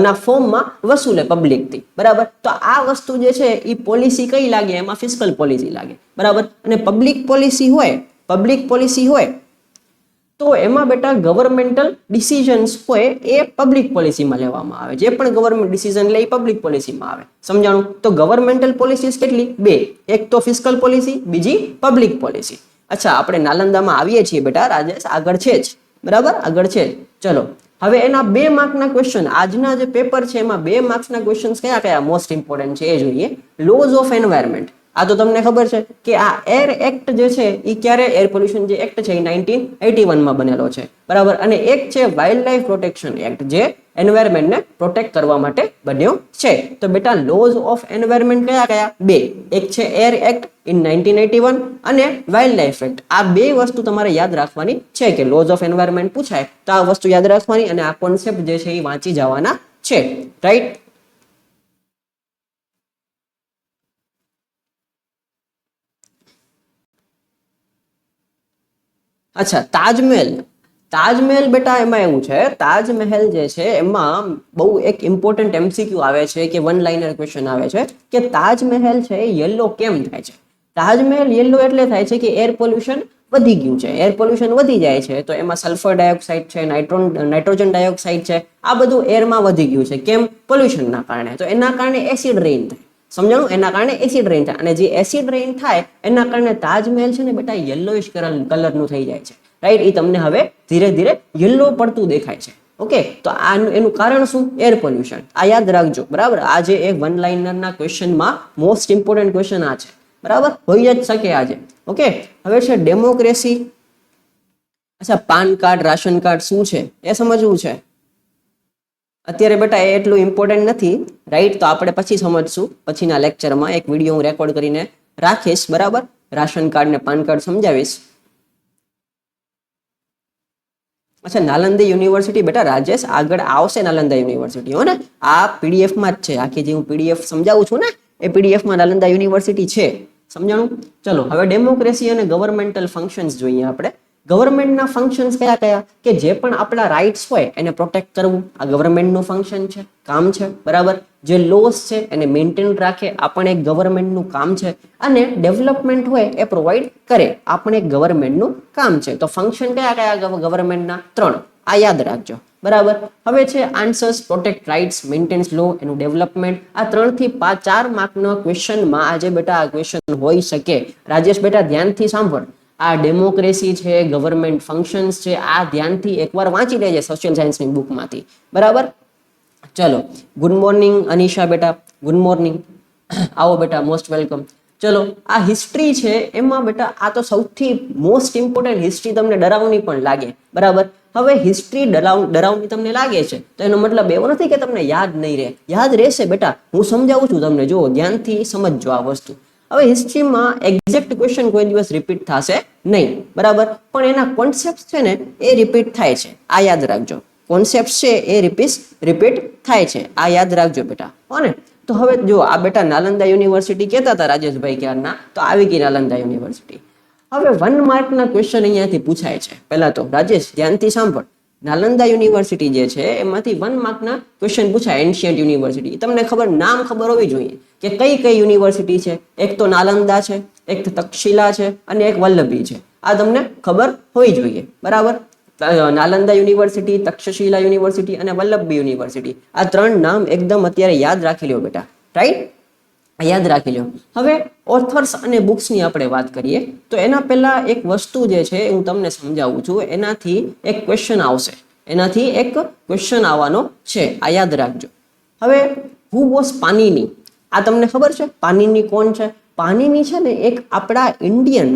ના ફોર્મમાં વસૂલે પબ્લિકથી, બરાબર. તો આ વસ્તુ જે છે એ પોલિસી કઈ લાગે? એમાં ફિસ્કલ પોલિસી લાગે, બરાબર. અને પબ્લિક પોલિસી હોય તો એમાં બેટા ગવર્મેન્ટલ ડિસિઝન્સ હોય એ પબ્લિક પોલિસીમાં લેવામાં આવે. જે પણ ગવર્મેન્ટ ડિસિઝન લે એ પબ્લિક પોલિસીમાં આવે. સમજાણું? તો ગવર્મેન્ટલ પોલિસીસ કેટલી? બે. એક તો ફિસ્કલ પોલિસી, બીજી પબ્લિક પોલિસી. અચ્છા, આપણે નાલંદામાં આવીએ છીએ બેટા રાજેશ, આગળ છે જ, બરાબર, આગળ છે જ. ચલો હવે એના 2 માર્કના ક્વેશ્ચન, આજના જે પેપર છે એમાં 2 માર્ક્સના ક્વેશ્ચન કયા કયા મોસ્ટ ઇમ્પોર્ટન્ટ છે એ જોઈએ. લોઝ ઓફ એન્વાયરમેન્ટ, આ તો તમને ખબર છે કે આ એર એક્ટ જે છે એ ક્યારે, એર પોલ્યુશન જે એક્ટ છે એ 1981 માં બનેલો છે, બરાબર. અને એક છે વાઇલ્ડ લાઇફ પ્રોટેક્શન એક્ટ, જે એન્વાયરમેન્ટને પ્રોટેક્ટ કરવા માટે બન્યો છે. તો બેટા લોઝ ઓફ એન્વાયરમેન્ટ કયા કયા? 2. એક છે એર એક્ટ ઇન 1981 અને વાઇલ્ડ લાઇફ એક્ટ. આ 2 વસ્તુ તમારે યાદ રાખવાની છે કે લોઝ ઓફ એન્વાયરમેન્ટ પૂછાય તો આ વસ્તુ યાદ રાખવાની અને આ કોન્સેપ્ટ જે છે એ વાંચી જવાના છે, રાઈટ? અચ્છા, તાજમહેલ. તાજમહેલ બેટા એમાં એવું છે, તાજમહેલ જે છે એમાં બહુ એક ઇમ્પોર્ટન્ટ એમસીક્યુ આવે છે કે વન લાઇનર ક્વેશ્ચન આવે છે કે તાજમહેલ છે એ યલો કેમ થાય છે? તાજમહેલ યલો એટલે થાય છે કે એર પોલ્યુશન વધી ગયું છે. એર પોલ્યુશન વધી જાય છે તો એમાં સલ્ફર ડાયોક્સાઇડ છે, નાઇટ્રોજન ડાયોક્સાઇડ છે, આ બધું એરમાં વધી ગયું છે. કેમ? પોલ્યુશનના કારણે. તો એના કારણે એસિડ રેઇન થાય. સમજાણું? એના કારણે એસિડ રેઇન થાય અને જે એસિડ રેઇન થાય એના કારણે તાજમહેલ છે ને બેટા યલોઇશ કલરનું થઈ જાય છે, રાઈટ? એ તમને હવે ધીરે ધીરે યલો પડતું દેખાય છે. ઓકે, તો એનું કારણ શું? Air pollution. આ યાદ રાખજો, બરાબર. આ જે એક વન લાઇનરના ક્વેશ્ચનમાં મોસ્ટ ઇમ્પોર્ટન્ટ ક્વેશ્ચન આ છે, બરાબર, હોઈ જ શકે આજે. ઓકે, હવે છે ડેમોક્રેસી. અચ્છા, પાન કાર્ડ, રાશન કાર્ડ શું છે એ સમજવું છે. અત્યારે બેટા એ એટલું ઇમ્પોર્ટન્ટ નથી, રાઈટ? તો આપણે પછી સમજશું, પછીના લેક્ચરમાં એક વિડીયો હું રેકોર્ડ કરીને રાખીશ, બરાબર. રાશન કાર્ડ ને પાન કાર્ડ સમજાવીશ. અચ્છા, નાલંદા યુનિવર્સિટી બેટા રાજેશ આગળ આવશે. નાલંદા યુનિવર્સિટી હો ને, આ પીડીએફમાં જ છે. આખી જે હું પીડીએફ સમજાવું છું ને એ પીડીએફમાં નાલંદા યુનિવર્સિટી છે. સમજાણું? ચલો હવે ડેમોક્રેસી અને ગવર્મેન્ટલ ફંક્શન્સ જોઈએ આપણે. ગવર્મેન્ટના ફંક્શન્સ કયા કયા? કે જે પણ આપણા રાઇટ્સ હોય એને પ્રોટેક્ટ કરવું, આ ગવર્મેન્ટનું ફંક્શન છે, કામ છે, બરાબર. જે લોસ છે એને મેન્ટેન રાખે, આ પણ એક ગવર્મેન્ટનું કામ છે. અને ડેવલપમેન્ટ હોય એ પ્રોવાઈડ કરે, આ પણ એક ગવર્મેન્ટનું કામ છે. તો ફંક્શન કયા કયા ગવર્મેન્ટના? 3. આ યાદ રાખજો, બરાબર. હવે છે આન્સર્સ, પ્રોટેક્ટ રાઇટ્સ, મેન્ટેન્સ લો, એનું ડેવલપમેન્ટ. આ 3 થી 4 માર્કનો ક્વેશ્ચનમાં આજે બેટા આ ક્વેશ્ચન હોઈ શકે. રાજેશ બેટા ધ્યાનથી સાંભળ, આ ડેમોક્રેસી છે, ગવર્મેન્ટ ફંક્શન્સ છે, આ ધ્યાનથી એકવાર વાંચી લેજે સોશિયલ સાયન્સની બુકમાંથી, બરાબર. ચલો, ગુડ મોર્નિંગ અનિશા બેટા, ગુડ મોર્નિંગ. આવો બેટા, મોસ્ટ વેલકમ. ચલો, આ હિસ્ટ્રી છે એમાં બેટા આ તો સૌથી મોસ્ટ ઇમ્પોર્ટન્ટ. હિસ્ટ્રી તમને ડરાવની પણ લાગે, બરાબર. હવે હિસ્ટ્રી ડરાવની તમને લાગે છે તો એનો મતલબ એવો નથી કે તમને યાદ નહીં રહે. યાદ રહેશે બેટા, હું સમજાવું છું તમને, જો ધ્યાનથી સમજજો આ વસ્તુ. હવે હિસ્ટ્રીમાં એક્ઝેક્ટ ક્વેશ્ચન કોઈ દિવસ રિપીટ થશે નહીં, બરાબર. પણ એના કોન્સેપ્ટ છે ને એ રિપીટ થાય છે, આ યાદ રાખજો. કોન્સેપ્ટ છે એ રિપીટ થાય છે, આ યાદ રાખજો બેટા, હો ને. તો હવે જો આ બેટા નાલંદા યુનિવર્સિટી કહેતા હતા રાજેશભાઈ ક્યારના, તો આવી ગઈ નાલંદા યુનિવર્સિટી. હવે 1 માર્કના ક્વેશ્ચન અહીંયાથી પૂછાય છે. પહેલા તો રાજેશ ધ્યાનથી સાંભળ, નાલંદા યુનિવર્સિટી જે છે એમાંથી 1 માર્કના ક્વેશ્ચન પૂછાય. એન્શિયન્ટ યુનિવર્સિટી તમને ખબર, નામ ખબર હોવી જોઈએ કે કઈ કઈ યુનિવર્સિટી છે. એક તો નાલંદા છે, એક તક્ષશિલા છે અને એક વલ્લભી છે. આ તમને ખબર હોવી જોઈએ, બરાબર. નાલંદા યુનિવર્સિટી, તક્ષશિલા યુનિવર્સિટી અને વલ્લભી યુનિવર્સિટી, આ 3 નામ એકદમ અત્યારે યાદ રાખી લો બેટા, રાઈટ? યાદ રાખી લો. હવે ઓથર્સ અને બુક્સની આપણે વાત કરીએ તો એના પહેલા એક વસ્તુ જે છે હું તમને સમજાવું છું. એનાથી એક ક્વેશ્ચન આવશે, એનાથી એક ક્વેશ્ચન આવવાનો છે, આ યાદ રાખજો. હવે હુ વોઝ પાનીની, આ તમને ખબર છે પાનીની કોણ છે? પાનીની છે ને એક આપણા ઇન્ડિયન,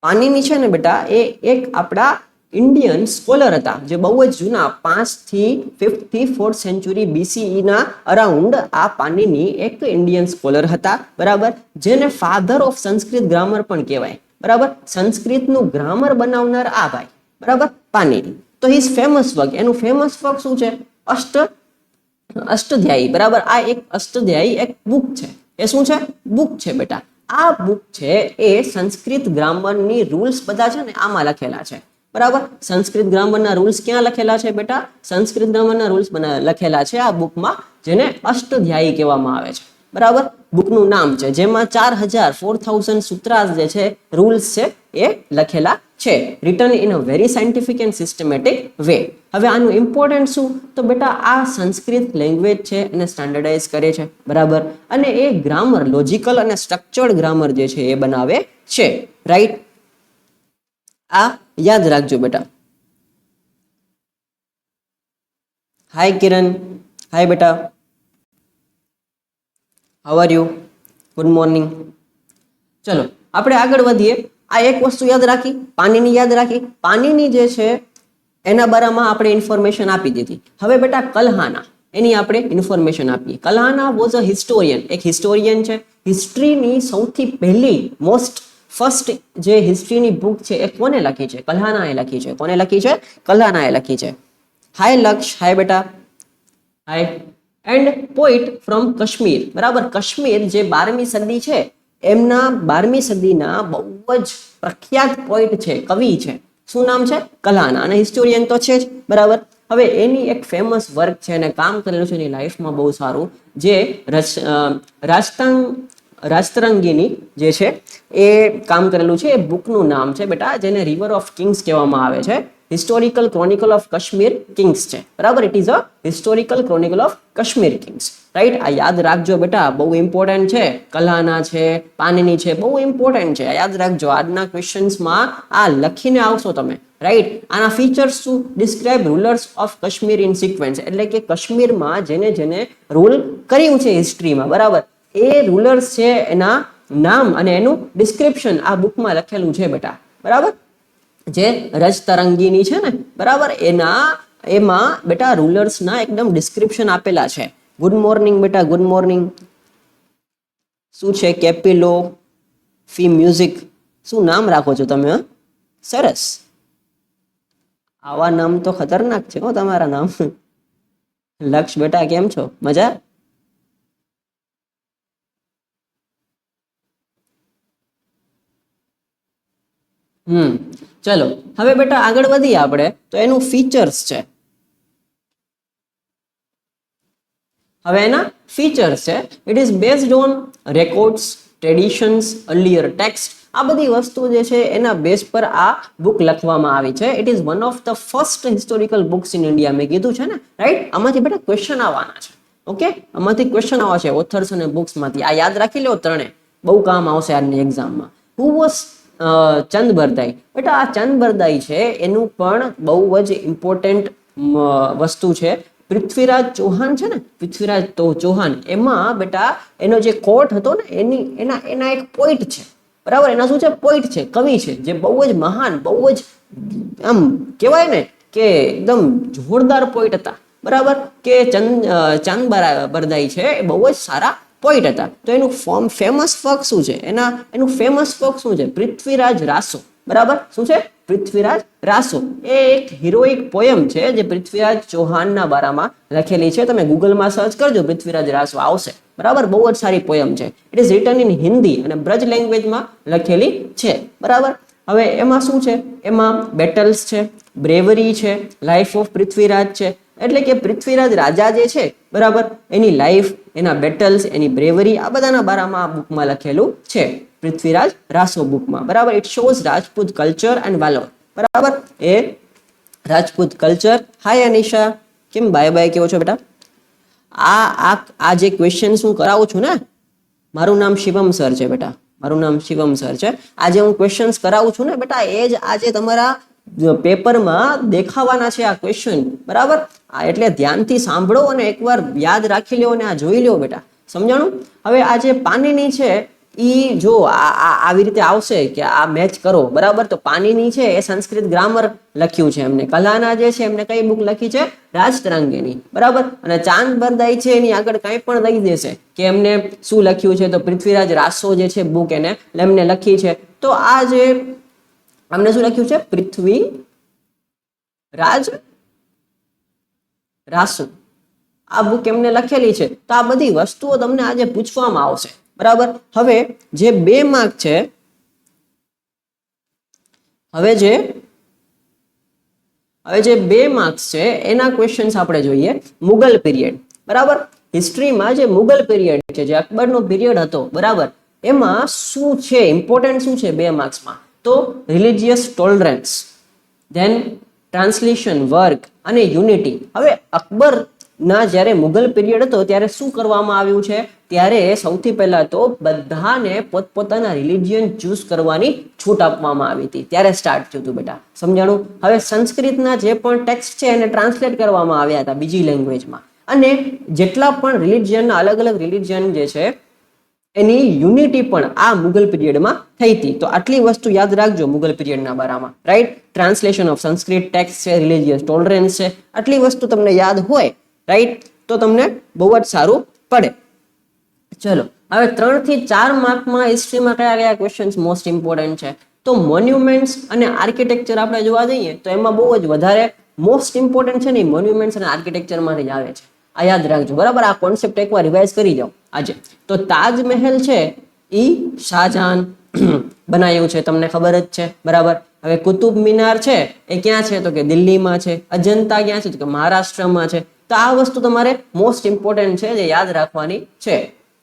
પાનીની છે ને બેટા એ એક આપણા ઇન્ડિયન સ્કોલર હતા જે બહુ જ જૂના, 5th થી 5th થી 4th સેન્ચુરી BCE ના અરાઉન્ડ આ પાનીની એક ઇન્ડિયન સ્કોલર હતા, બરાબર. જેને ફાધર ઓફ સંસ્કૃત ગ્રામર પણ કહેવાય, બરાબર. સંસ્કૃતનું ગ્રામર બનાવનાર આ ભાઈ, બરાબર, પાનીની. તો હિઝ ફેમસ વર્ક, એનું ફેમસ વર્ક શું છે? અષ્ટધ્યાયી, બરાબર. આ એક અષ્ટધ્યાયી એક બુક છે. એ શું છે? બુક છે બેટા. આ બુક છે એ સંસ્કૃત ગ્રામરની રૂલ્સ બધા છે ને આમાં લખેલા છે, બરાબર. સંસ્કૃત ગ્રામરના રૂલ્સ ક્યાં લખેલા છે બેટા? સંસ્કૃત ગ્રામરના રૂલ્સ લખેલા છે આ બુકમાં, જેને અષ્ટધ્યાયી કહેવામાં આવે છે, બરાબર, બુકનું નામ છે, જેમાં 4000 સૂત્રાસ જે છે, રૂલ્સ છે એ લખેલા છે, return in a very scientific and systematic way. હવે આનું ઇમ્પોર્ટન્ટ શું, તો બેટા આ સંસ્કૃત લેંગ્વેજ છે એને સ્ટાન્ડર્ડાઇઝ કરે છે, બરાબર, અને એ ગ્રામર, લોજિકલ અને સ્ટ્રક્ચર્ડ ગ્રામર જે છે એ બનાવે છે, રાઈટ. આ યાદ રાખજો બેટા. હાય કિરણ, હાય બેટા, how are you, good morning. ચલો આપણે આગળ વધીએ. આ એક વસ્તુ યાદ રાખી, પાણીની યાદ રાખી. પાણીની જે છે એના બારામાં આપણે ઇન્ફોર્મેશન આપી દીધી. હવે બેટા કલ્હાના, એની આપણે ઇન્ફોર્મેશન આપીએ. કલ્હાના વોઝ અ હિસ્ટોરિયન, એક હિસ્ટોરિયન છે. હિસ્ટ્રીની સૌથી પહેલી ફર્સ્ટ જે હિસ્ટ્રીની બુક છે એ કોને લખી છે? કલ્હાનાએ લખી છે. કોને લખી છે? કલ્હાનાએ લખી છે. હાય લક્ષ, હાય બેટા, હાય. એન્ડ પોઈટ ફ્રોમ કાશ્મીર, બરાબર. કાશ્મીર જે 12મી સદી છે એમના 12મી સદીના બહુ જ પ્રખ્યાત પોઈટ છે, કવિ છે. શું નામ છે? કલ્હાના. અને હિસ્ટોરિયન તો છે જ, બરાબર. હવે એની એક ફેમસ વર્ક છે અને કામ કરેલું છે એની લાઈફમાં બહુ સારું, જે રાષ્ટ્રંગીની જે છે એ કામ કરેલું છે. એ બુકનું નામ છે બેટા, જેને રિવર ઓફ કિંગ્સ કહેવામાં આવે છે. Historical chronicle of Kashmir Kings છે, બરાબર. It is a historical chronicle of Kashmir Kings, right. આ યાદ રાખજો બેટા, બહુ ઇમ્પોર્ટન્ટ છે. કલ્હાના છે, પાણીની છે, બહુ ઇમ્પોર્ટન્ટ છે. યાદ રાખજો, આજના ક્વેશ્ચન્સમાં આ લખીને આવશો તમે, રાઈટ. આના ફીચર્સ શું? Describe rulers of Kashmir in sequence, એટલે કે કાશ્મીરમાં જેને જેને રૂલ કર્યું છે હિસ્ટ્રીમાં, બરાબર, એ રૂલર્સ છે એના નામ અને એનું ડિસ્ક્રિપ્શન આ બુકમાં લખેલું છે બેટા, બરાબર. જે રજતરંગીની છે ને, બરાબર, એમાં બેટા રૂલર્સના એકદમ ડિસ્ક્રિપ્શન આપેલા છે. ગુડ મોર્નિંગ બેટા, ગુડ મોર્નિંગ. શું છે? કેપિલો ફી મ્યુઝિક. શું નામ રાખો છો તમે? સરસ. આવા નામ તો ખતરનાક છે હો તમારા નામ. લક્ષ બેટા, કેમ છો? મજા? ચલો હવે બેટા આગળ વધીએ આપણે, તો એનું ફીચર્સ છે. હવે એના ફીચર્સ છે. It is based on records, traditions, earlier text. આ બધી વસ્તુ જે છે એના બેઝ પર આ બુક લખવામાં આવી છે. It is one of the first historical books in India. મેં કીધું છે ને, રાઈટ. આમાંથી બેટા ક્વેશ્ચન આવવાના છે, ઓકે. આમાંથી ક્વેશ્ચન આવશે ઓથર્સ અને બુક્સમાંથી. આ યાદ રાખી લો, ત્રણે બહુ કામ આવશે આજની એક્ઝામમાં. હુ વોઝ ચંદ બરદાઈ? બેટા આ ચંદ બરદાઈ છે એનું પણ બહુ જ ઇમ્પોર્ટન્ટ વસ્તુ છે. પૃથ્વીરાજ ચૌહાણ છે ને, પૃથ્વીરાજ તો ચૌહાણ, એમાં બેટા એનો જે કોર્ટ હતો ને એના એક પોઈન્ટ છે, બરાબર. એના શું છે? પોઈન્ટ છે, કવિ છે, જે બહુ જ મહાન, બહુ જ આમ કહેવાય ને કે એકદમ જોરદાર પોઈન્ટ હતા, બરાબર. કે ચંદ બરદાઈ છે એ બહુ જ સારા પોઈન્ટ હતા. તો એનું ફેમસ વર્ક શું છે? એનું ફેમસ વર્ક શું છે? પૃથ્વીરાજ રાસો, બરાબર. શું છે? પૃથ્વીરાજ રાસો. એ એક હિરોઇક પોયમ છે જે પૃથ્વીરાજ ચૌહાણના બારામાં લખેલી છે. તમે ગૂગલમાં સર્ચ કરજો, પૃથ્વીરાજ રાસો આવશે, બરાબર. બહુ જ સારી પોયમ છે. It is return in Hindi અને બ્રજ લેંગ્વેજમાં લખેલી છે, બરાબર. હવે એમાં શું છે? એમાં બેટલ્સ છે, બ્રેવરી છે, લાઈફ ઓફ પૃથ્વીરાજ છે. એટલે કે પૃથ્વીરાજ રાજા જે છે, બરાબર, એની લાઈફ, એના બેટલ્સ, એની બ્રેવરી, આ બધાના બારામાં આ બુકમાં લખેલું છે, પૃથ્વીરાજ રાસો બુકમાં, બરાબર. It shows Rajput culture and valour, બરાબર. એ રાજપૂત કલ્ચર. હાય અનિશા, કેમ બાય બાય કેવો છો બેટા? આ જે ક્વેશ્ચન હું કરાવું છું ને, મારું નામ શિવમ સર છે બેટા, મારું નામ શિવમ સર છે. આજે હું ક્વેશ્ચન્સ કરાવું છું ને બેટા, એ જ આજે તમારા પેપરમાં દેખાવાના છે આ ક્વેશ્ચન, બરાબર. એટલે ધ્યાનથી સાંભળો અને એકવાર યાદ રાખી લો અને આ જોઈ લો બેટા, સમજાણું? હવે આ જે પાણીની છે ઈ જો આવી રીતે આવશે કે આ મેચ કરો, બરાબર. તો પાણીની છે એ સંસ્કૃત ગ્રામર લખ્યું છે એમને. કલ્હાના જે છે એમને કઈ બુક લખી છે? રાજતરંગીની, બરાબર. અને ચાંદ બરદાઈ છે એની આગળ કંઈ પણ લઈ દેશે કે એમને શું લખ્યું છે, તો પૃથ્વીરાજ રાસો જે છે બુક એમને લખી છે. તો આ જે અમને શું લખ્યું છે? પૃથ્વીરાજ રાસો, આ બુક એમને લખેલી છે. તો આ બધી વસ્તુઓ તમને આજે પૂછવામાં આવશે, બરાબર. હવે જે 2 માર્ક છે, હવે જે 2 માર્ક્સ છે એના ક્વેશ્ચન્સ આપણે જોઈએ. મુગલ પીરિયડ, બરાબર. હિસ્ટ્રીમાં જે મુગલ પીરિયડ છે, જે અકબરનો પીરિયડ હતો, બરાબર, એમાં શું છે ઇમ્પોર્ટન્ટ, શું છે 2 માર્ક્સમાં, તો religious tolerance, then translation work અને યુનિટી. હવે અકબરના જ્યારે મુગલ પીરિયડ હતો ત્યારે શું કરવામાં આવ્યું છે, ત્યારે સૌથી પહેલા તો બધાને પોતપોતાના રિલિજિયન ચૂઝ કરવાની છૂટ આપવામાં આવી હતી, ત્યારે સ્ટાર્ટ થયું હતું બેટા, સમજાણું. હવે સંસ્કૃતના જે પણ ટેક્સ્ટ છે એને ટ્રાન્સલેટ કરવામાં આવ્યા હતા બીજી લેંગ્વેજમાં, અને જેટલા પણ રિલિજિયનના અલગ અલગ રિલિજિયન જે છે એની યુનિટી પણ આ મુગલ પીરિયડમાં થઈ હતી. તો આટલી વસ્તુ યાદ રાખજો મુગલ પીરિયડના બારામાં, right. Translation of Sanskrit text છે, રિલિજિયસ ટોલરન્સ છે, આટલી વસ્તુ તમને યાદ હોય, રાઈટ, તો તમને બહુ જ સારું પડે. ચલો હવે 3 થી 4 માર્કમાં હિસ્ટ્રીમાં કયા કયા ક્વેશ્ચન્સ મોસ્ટ ઇમ્પોર્ટન્ટ છે, તો મોન્યુમેન્ટ્સ અને આર્કિટેક્ચર આપણે જોવા જઈએ તો એમાં બહુ જ વધારે મોસ્ટ ઇમ્પોર્ટન્ટ છે ને મોન્યુમેન્ટ્સ અને આર્કિટેક્ચરમાંથી જ આવે છે. આ યાદ રાખજો, બરાબર. આ કોન્સેપ્ટ એકવાર રિવાઇઝ કરી જાઓ આજે. તો તાજમહેલ છે એ શાહજહાન બનાવ્યું છે, તમને ખબર જ છે, બરાબર. હવે કુતુબ મિનાર છે એ ક્યાં છે, તો કે દિલ્હીમાં છે. અજંતા ક્યાં છે, તો કે મહારાષ્ટ્રમાં છે. તો આ વસ્તુ તમારે મોસ્ટ ઇમ્પોર્ટન્ટ છે, જે યાદ રાખવાની છે,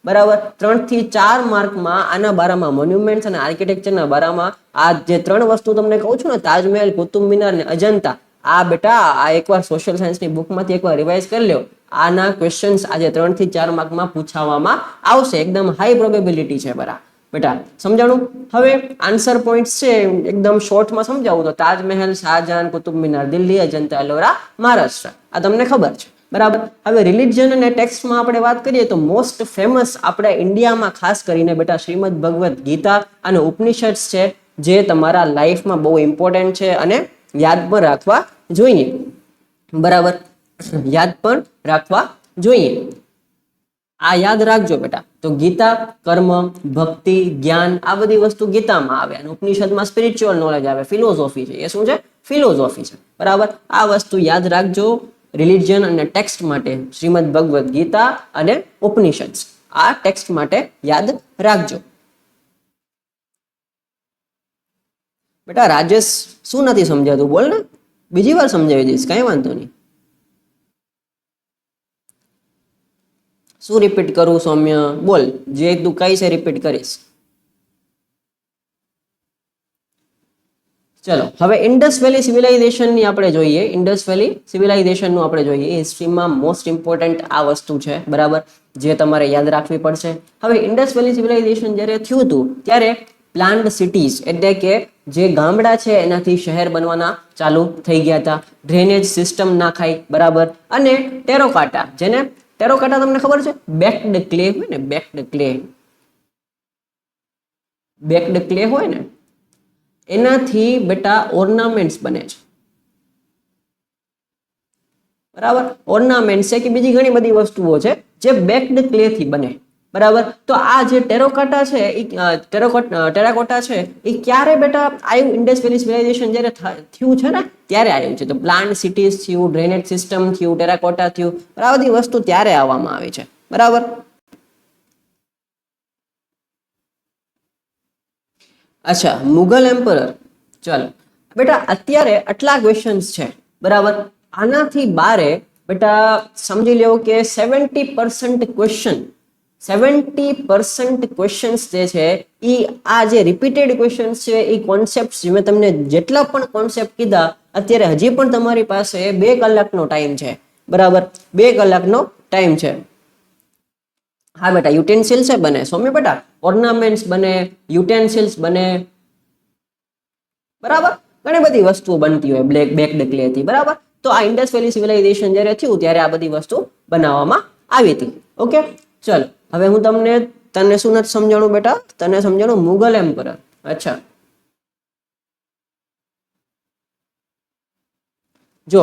બરાબર. 3 થી 4 માર્કમાં આના બારામાં, મોન્યુમેન્ટ્સ અને આર્કિટેક્ચરના બારામાં આ જે 3 વસ્તુ તમને કહું છું ને, તાજમહેલ, કુતુબ મિનાર ને અજંતા, આ બેટા આ એકવાર સોશિયલ સાયન્સની બુકમાંથી એકવાર રિવાઇઝ કરી લો. આના ક્વેશ્ચન્સ આજે 3 થી 4 માર્કમાં પૂછાવામાં આવશે, એકદમ હાઈ પ્રોબેબિલિટી છે બેટા, સમજાણું. હવે આન્સર પોઈન્ટ્સ છે એકદમ શોર્ટમાં સમજાવું તો તાજમહેલ, શાહજહાન, કુતુબ મિનાર દિલ્હી, અજંતા એલોરા મહારાષ્ટ્ર, આ તમને ખબર છે, બરાબર. હવે રિલિજન અને ટેક્સ્ટમાં આપણે વાત કરીએ તો મોસ્ટ ફેમસ આપણે ઇન્ડિયામાં ખાસ કરીને બેટા શ્રીમદ ભગવદ્ ગીતા અને ઉપનિષદ્સ છે, જે તમારા લાઈફમાં બહુ ઇમ્પોર્ટન્ટ છે અને યાદ પણ રાખવા જોઈએ, બરાબર. યાદ પણ રાખવા જોઈએ. આ યાદ રાખજો બેટા. તો ગીતા કર્મ, ભક્તિ, જ્ઞાન, આ બધી વસ્તુ ગીતામાં આવે, અને ઉપનિષદમાં સ્પિરિચ્યુઅલ નોલેજ આવે, ફિલોસોફી છે. એ શું છે? ફિલોસોફી છે, બરાબર. આ વસ્તુ યાદ રાખજો રિલિજન અને ટેક્સ્ટ માટે. શ્રીમદ ભગવદ્ ગીતા અને ઉપનિષદ આ ટેક્સ્ટ માટે યાદ રાખજો બેટા. રાજેશ શું નથી સમજાતું બોલ ને, બીજી વાર સમજાવી દઈશ, કઈ વાંધો નહીં. શું રિપીટ કરું સૌમ્ય? બોલ, જે તું કઈ છે રિપીટ કરીશ. ચલો હવે ઇન્ડસ વેલી સિવિલાઇઝેશનની આપણે જોઈએ. ઇન્ડસ વેલી સિવિલાઇઝેશનનું આપણે જોઈએ. હિસ્ટ્રીમાં મોસ્ટ ઇમ્પોર્ટન્ટ આ વસ્તુ છે, બરાબર, જે તમારે યાદ રાખવી પડશે. હવે ઇન્ડસ વેલી સિવિલાઇઝેશન જ્યારે થયું હતું ત્યારે પ્લાન્ડ સિટીઝ એટલે કે જે ગામડા છે એનાથી શહેર બનવાના ચાલુ થઈ ગયા હતા. ડ્રેનેજ સિસ્ટમ નાખાઈ, બરાબર, અને ટેરોકાટા, જેને ટેરોકાટા તમને ખબર છે, બેક્ડ ક્લે હોય ને, બેક્ડ ક્લે હોય ને, એનાથી બેટા ઓર્નામેન્ટ્સ બને છે, બરાબર. ઓર્નામેન્ટ છે કે બીજી ઘણી બધી વસ્તુઓ છે જે બેક્ડ ક્લે થી બને, બરાબર. તો આ જે ટેરોકાટા છે એ ટેરાકોટા છે એ ક્યારે બેટા આવ્યું? ઇન્ડસ વેલી સિવિલાઇઝેશન જ્યારે થયું છે ને ત્યારે આવ્યું છે. તો પ્લાન્ટ સિટીઝ થયું, ડ્રેનેજ સિસ્ટમ થયું, ટેરાકોટા થયું, આ બધી વસ્તુ ત્યારે આવવામાં આવી છે, બરાબર. અચ્છા, મુગલ એમ્પરર. ચાલો બેટા, અત્યારે આટલા ક્વેશ્ચન્સ છે, બરાબર. આનાથી બારે બેટા સમજી લેવો કે 70% ક્વેશ્ચન્સ જે છે એ આ જે રિપીટેડ ક્વેશ્ચન્સ છે એ કોન્સેપ્ટ, મેં તમને જેટલા પણ કોન્સેપ્ટ કીધા અત્યારે હજી પણ તમારી પાસે 2 કલાકનો ટાઈમ છે, બરાબર. 2 કલાકનો ટાઈમ છે. હા બેટા, યુટેન્સિલ્સ બને સૌમ્ય બેટા, ઓર્નામેન્ટ્સ બને, યુટેન્સિલ્સ બને, બરાબર. ઘણી બધી વસ્તુઓ બનતી હોય બેક્ડ ક્લે થી, બરાબર. તો આ ઇન્ડસ વેલી સિવિલાઇઝેશન જ્યારે થયું ત્યારે આ બધી વસ્તુ બનાવવામાં આવી હતી. ઓકે, ચલ હવે હું તને શું નથી સમજાણું બેટા? તને સમજાણું મુગલ એમ્પરર. અચ્છા, જો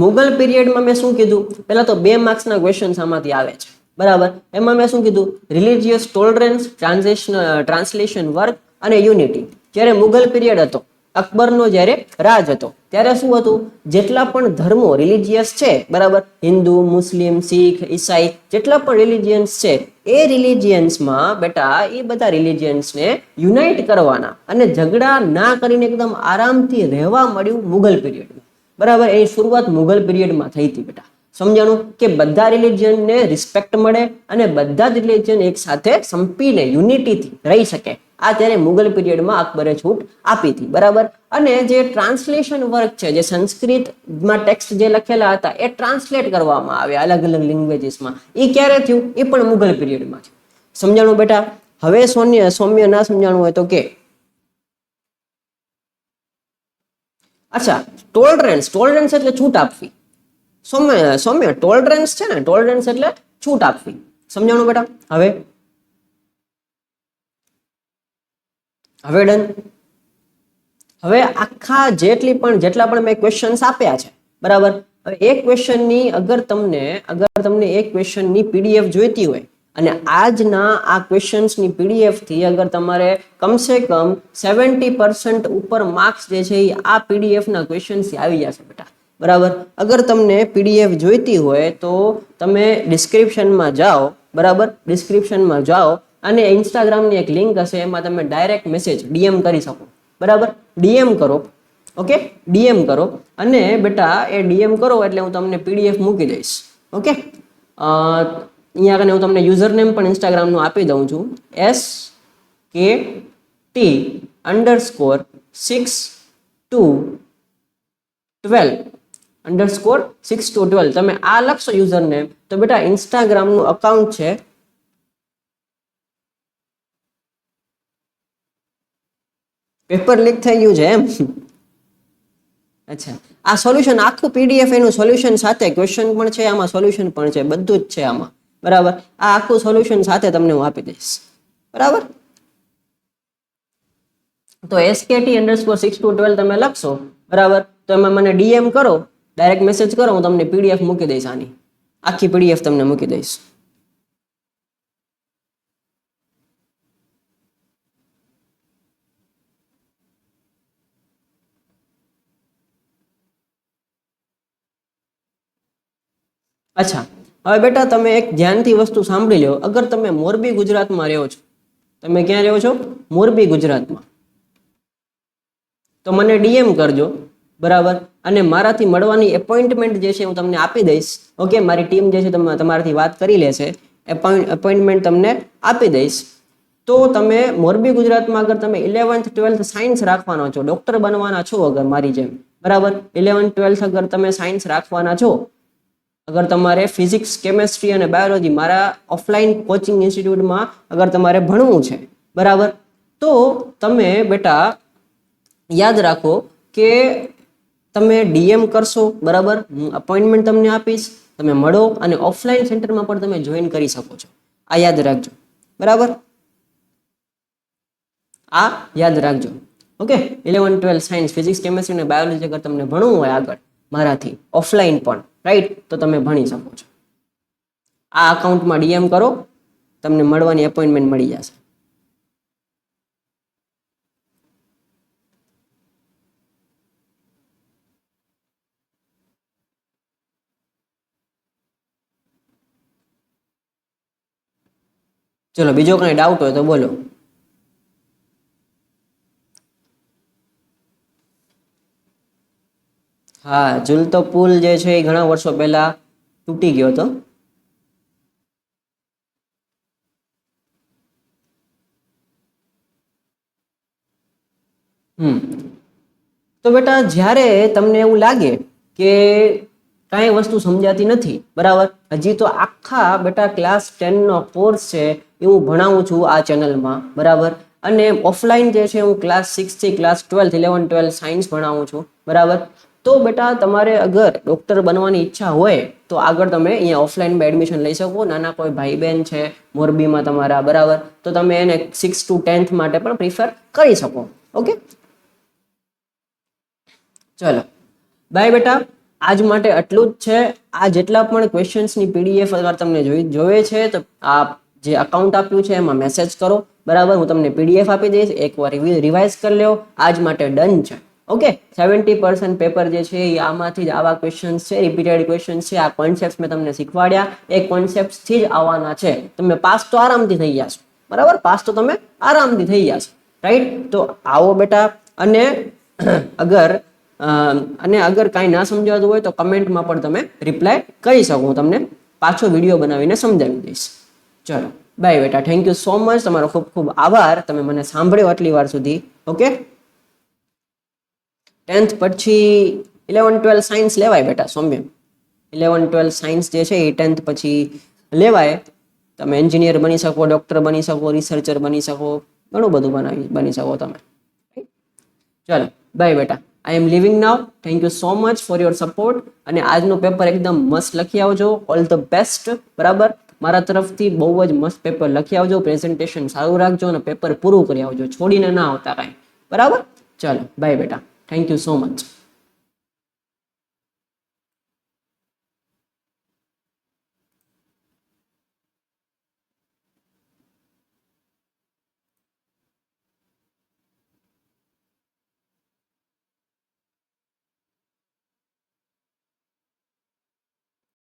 મુગલ પીરિયડમાં મેં શું કીધું, પહેલા તો 2 માર્ક્સના ક્વેશ્ચન્સ આમાંથી આવે છે, બરાબર. એમાં મેં શું કીધું? રિલિજિયસ ટોલરન્સ, ટ્રાન્સલેશન વર્ક અને યુનિટી. જ્યારે મુગલ પીરિયડ હતો, અકબરનો જ્યારે રાજ હતો, ત્યારે શું હતું? જેટલા પણ ધર્મો રિલિજિયસ છે, બરાબર, હિન્દુ, મુસ્લિમ, શીખ, ઈસાઈ, જેટલા પણ રિલિજિયન્સ છે એ રિલિજિયન્સમાં બેટા એ બધા રિલિજિયન્સને યુનાઇટ કરવાના અને ઝઘડા ના કરીને એકદમ આરામથી રહેવા મળ્યું મુગલ પીરિયડમાં, બરાબર. એની શરૂઆત મુગલ પીરિયડમાં થઈ હતી બેટા. સમજાણું કે બધા રિલિજનને રિસ્પેક્ટ મળે અને બધા જ રિલિજન એક સાથે સંપીને યુનિટીથી રહી શકે. આ ત્યારે મુગલ પીરિયડમાં અકબરે છૂટ આપી હતી. બરાબર. અને જે ટ્રાન્સલેશન વર્ક છે, જે સંસ્કૃતમાં ટેક્સ્ટ જે લખેલા હતા એ ટ્રાન્સલેટ કરવામાં આવ્યા અલગ અલગ લેંગ્વેજીસમાં. એ ક્યારે થયું? એ પણ મુગલ પીરિયડમાં થયું. સમજાણું બેટા? હવે સૌમ્ય ના સમજાણું હોય તો કે અચ્છા, ટોલરન્સ એટલે છૂટ આપવી. સૌમ્ય ટોલરન્સ છે ને, ટોલરન્સ એટલે છૂટ આપવી. સમજાણું બેટા? હવે ડન. હવે આખા જેટલા પણ મેં ક્વેશ્ચન્સ આપ્યા છે, બરાબર. હવે એક ક્વેશ્ચનની અગર તમને એક ક્વેશ્ચનની પીડીએફ જોઈતી હોય અને આજના આ ક્વેશ્ચન્સની પીડીએફ થી અગર તમારે કમસે કમ 70% ઉપર માર્ક્સ જે છે એ આ પીડીએફ ના ક્વેશ્ચન્સ આવી જશે બેટા. બરાબર. અગર તમને પીડીએફ જોઈતી હોય તો તમે ડિસ્ક્રિપ્શનમાં જાઓ. બરાબર. ડિસ્ક્રિપ્શનમાં જાઓ અને ઇન્સ્ટાગ્રામની એક લિંક હશે, એમાં તમે ડાયરેક્ટ મેસેજ ડીએમ કરી શકો. બરાબર. ડીએમ કરો. ઓકે, ડીએમ કરો અને બેટા એ ડીએમ કરો એટલે હું તમને પીડીએફ મૂકી દઈશ. ઓકે, અહીંયા આગળ હું તમને યુઝર નેમ પણ ઇન્સ્ટાગ્રામનું આપી દઉં છું. SKT_6212 તમે આ લખશો યુઝર નેમ તો બેટા ઇન્સ્ટાગ્રામનું અકાઉન્ટ છે. પેપર લીક થઈ ગયું છે એમ? અચ્છા, આ સોલ્યુશન આખું પીડીએફ એનું સોલ્યુશન સાથે ક્વેશ્ચન પણ છે, આમાં સોલ્યુશન પણ છે, બધું જ છે આમાં. બરાબર. આ આખું સોલ્યુશન સાથે તમને હું આપી દઈશ. બરાબર. તો SKT_6212 તમે લખશો. બરાબર. તો એમાં મને ડીએમ કરો, ડાયરેક્ટ મેસેજ કરો, હું તમને પીડીએફ મૂકી દઈશ. આની આખી પીડીએફ તમને મૂકી દઈશ. અચ્છા, હવે બેટા તમે એક ધ્યાનથી વસ્તુ સાંભળી લો. અગર તમે મોરબી ગુજરાતમાં રહ્યો છો, તમે ક્યાં રહ્યો છો? મોરબી ગુજરાતમાં, તો મને ડીએમ કરજો. બરાબર. અને મારાથી મળવાની એપોઇન્ટમેન્ટ જે છે હું તમને આપી દઈશ. ઓકે, મારી ટીમ જે છે તમારાથી વાત કરી લેશે, એપોઇન્ટમેન્ટ તમને આપી દઈશ. તો તમે મોરબી ગુજરાતમાં અગર તમે 11th 12th સાયન્સ રાખવાના છો, ડોક્ટર બનવાના છો અગર મારી જેમ, બરાબર, 11th 12th અગર તમે સાયન્સ રાખવાના છો, અગર તમારે ફિઝિક્સ, કેમેસ્ટ્રી અને બાયોલોજી મારા ઓફલાઈન કોચિંગ ઇન્સ્ટિટ્યૂટમાં અગર તમારે ભણવું છે, બરાબર, તો તમે બેટા યાદ રાખો કે તમે ડીએમ કરશો. બરાબર. હું અપોઇન્ટમેન્ટ તમને આપીશ, તમે મળો અને ઓફલાઈન સેન્ટરમાં પણ તમે જોઈન કરી શકો છો. આ યાદ રાખજો. બરાબર. આ યાદ રાખજો. ઓકે, 11 12 સાયન્સ, ફિઝિક્સ, કેમેસ્ટ્રી અને બાયોલોજી અગર તમને ભણવું હોય આગળ મારાથી ઓફલાઈન પણ, રાઈટ, તો તમે ભણી શકો છો. આ અકાઉન્ટમાં ડીએમ કરો, તમને મળવાની એપોઇન્ટમેન્ટ મળી જશે. ચલો, બીજો કઈ ડાઉટ હોય તો બોલો. હા, ઝૂલતો પુલ જે છે એ ઘણા વર્ષો પહેલા તૂટી ગયો હતો. તો બેટા જ્યારે તમને એવું લાગે કે કાંઈ વસ્તુ સમજાતી નથી, બરાબર, હજી તો આખા બેટા ક્લાસ 10 નો કોર્સ છે એવું ભણાવું છું આ ચેનલમાં. બરાબર. અને ઓફલાઈન જે છે હું ક્લાસ 6 થી ક્લાસ 12 11 12 સાયન્સ ભણાવું છું. બરાબર. તો બેટા તમારે અગર ડોક્ટર બનવાની ઈચ્છા હોય તો આગળ તમે અહીંયા ઓફલાઈનમાં એડમિશન લઈ શકો. નાના કોઈ ભાઈ બહેન છે મોરબીમાં તમારા, બરાબર, તો તમે એને 6 to 10th માટે પણ પ્રિફર કરી શકો. ઓકે, ચલો બાય બેટા. આજ માટે આટલું જ છે. આ જેટલા પણ ક્વેશ્ચન્સની પીડીએફ અગર તમને જોઈએ છે તો આ જે અકાઉન્ટ આપ્યું છે એમાં મેસેજ કરો. બરાબર. હું તમને પીડીએફ આપી દઈશ, એકવાર રિવાઇઝ કરી લો. આજ માટે ડન છે. ઓકે, 70% પેપર જે છે એ આમાંથી જ આવા ક્વેશ્ચન્સ છે, રિપીટેડ ક્વેશ્ચન્સ છે. આ કોન્સેપ્ટ મેં તમને શીખવાડ્યા એ કોન્સેપ્ટથી જ આવવાના છે. તમે પાસ તો આરામથી થઈ જશો. બરાબર, પાસ તો તમે આરામથી થઈ જશો, રાઈટ. તો આવો બેટા. અને અગર અને અગર કાંઈ ના સમજાતું હોય તો કમેન્ટમાં પણ તમે રિપ્લાય કરી શકો, હું તમને પાછો વિડીયો બનાવીને સમજાવી દઈશ. ચલો બાય બેટા, થેન્ક યુ સો મચ, તમારો ખૂબ ખૂબ આભાર, તમે મને સાંભળ્યો આટલી વાર સુધી. ઓકે, 10th પછી 11-12 સાયન્સ લેવાય બેટા સૌમ્ય. 11-12 સાયન્સ જે છે એ 10th પછી લેવાય. તમે એન્જિનિયર બની શકો, ડોક્ટર બની શકો, રિસર્ચર બની શકો, ઘણું બધું બની શકો તમે. ચલો બાય બેટા, I am leaving now. Thank you so much for your support. અને આજનું પેપર એકદમ મસ્ત લખી આવજો. All the best. બરાબર, મારા તરફથી બહુ જ મસ્ત પેપર લખી આવજો. પ્રેઝન્ટેશન સારું રાખજો અને પેપર પૂરું કરી આવજો, છોડીને ના આવતા કાંઈ. બરાબર, ચલો બાય બેટા, થેન્ક યુ સો મચ.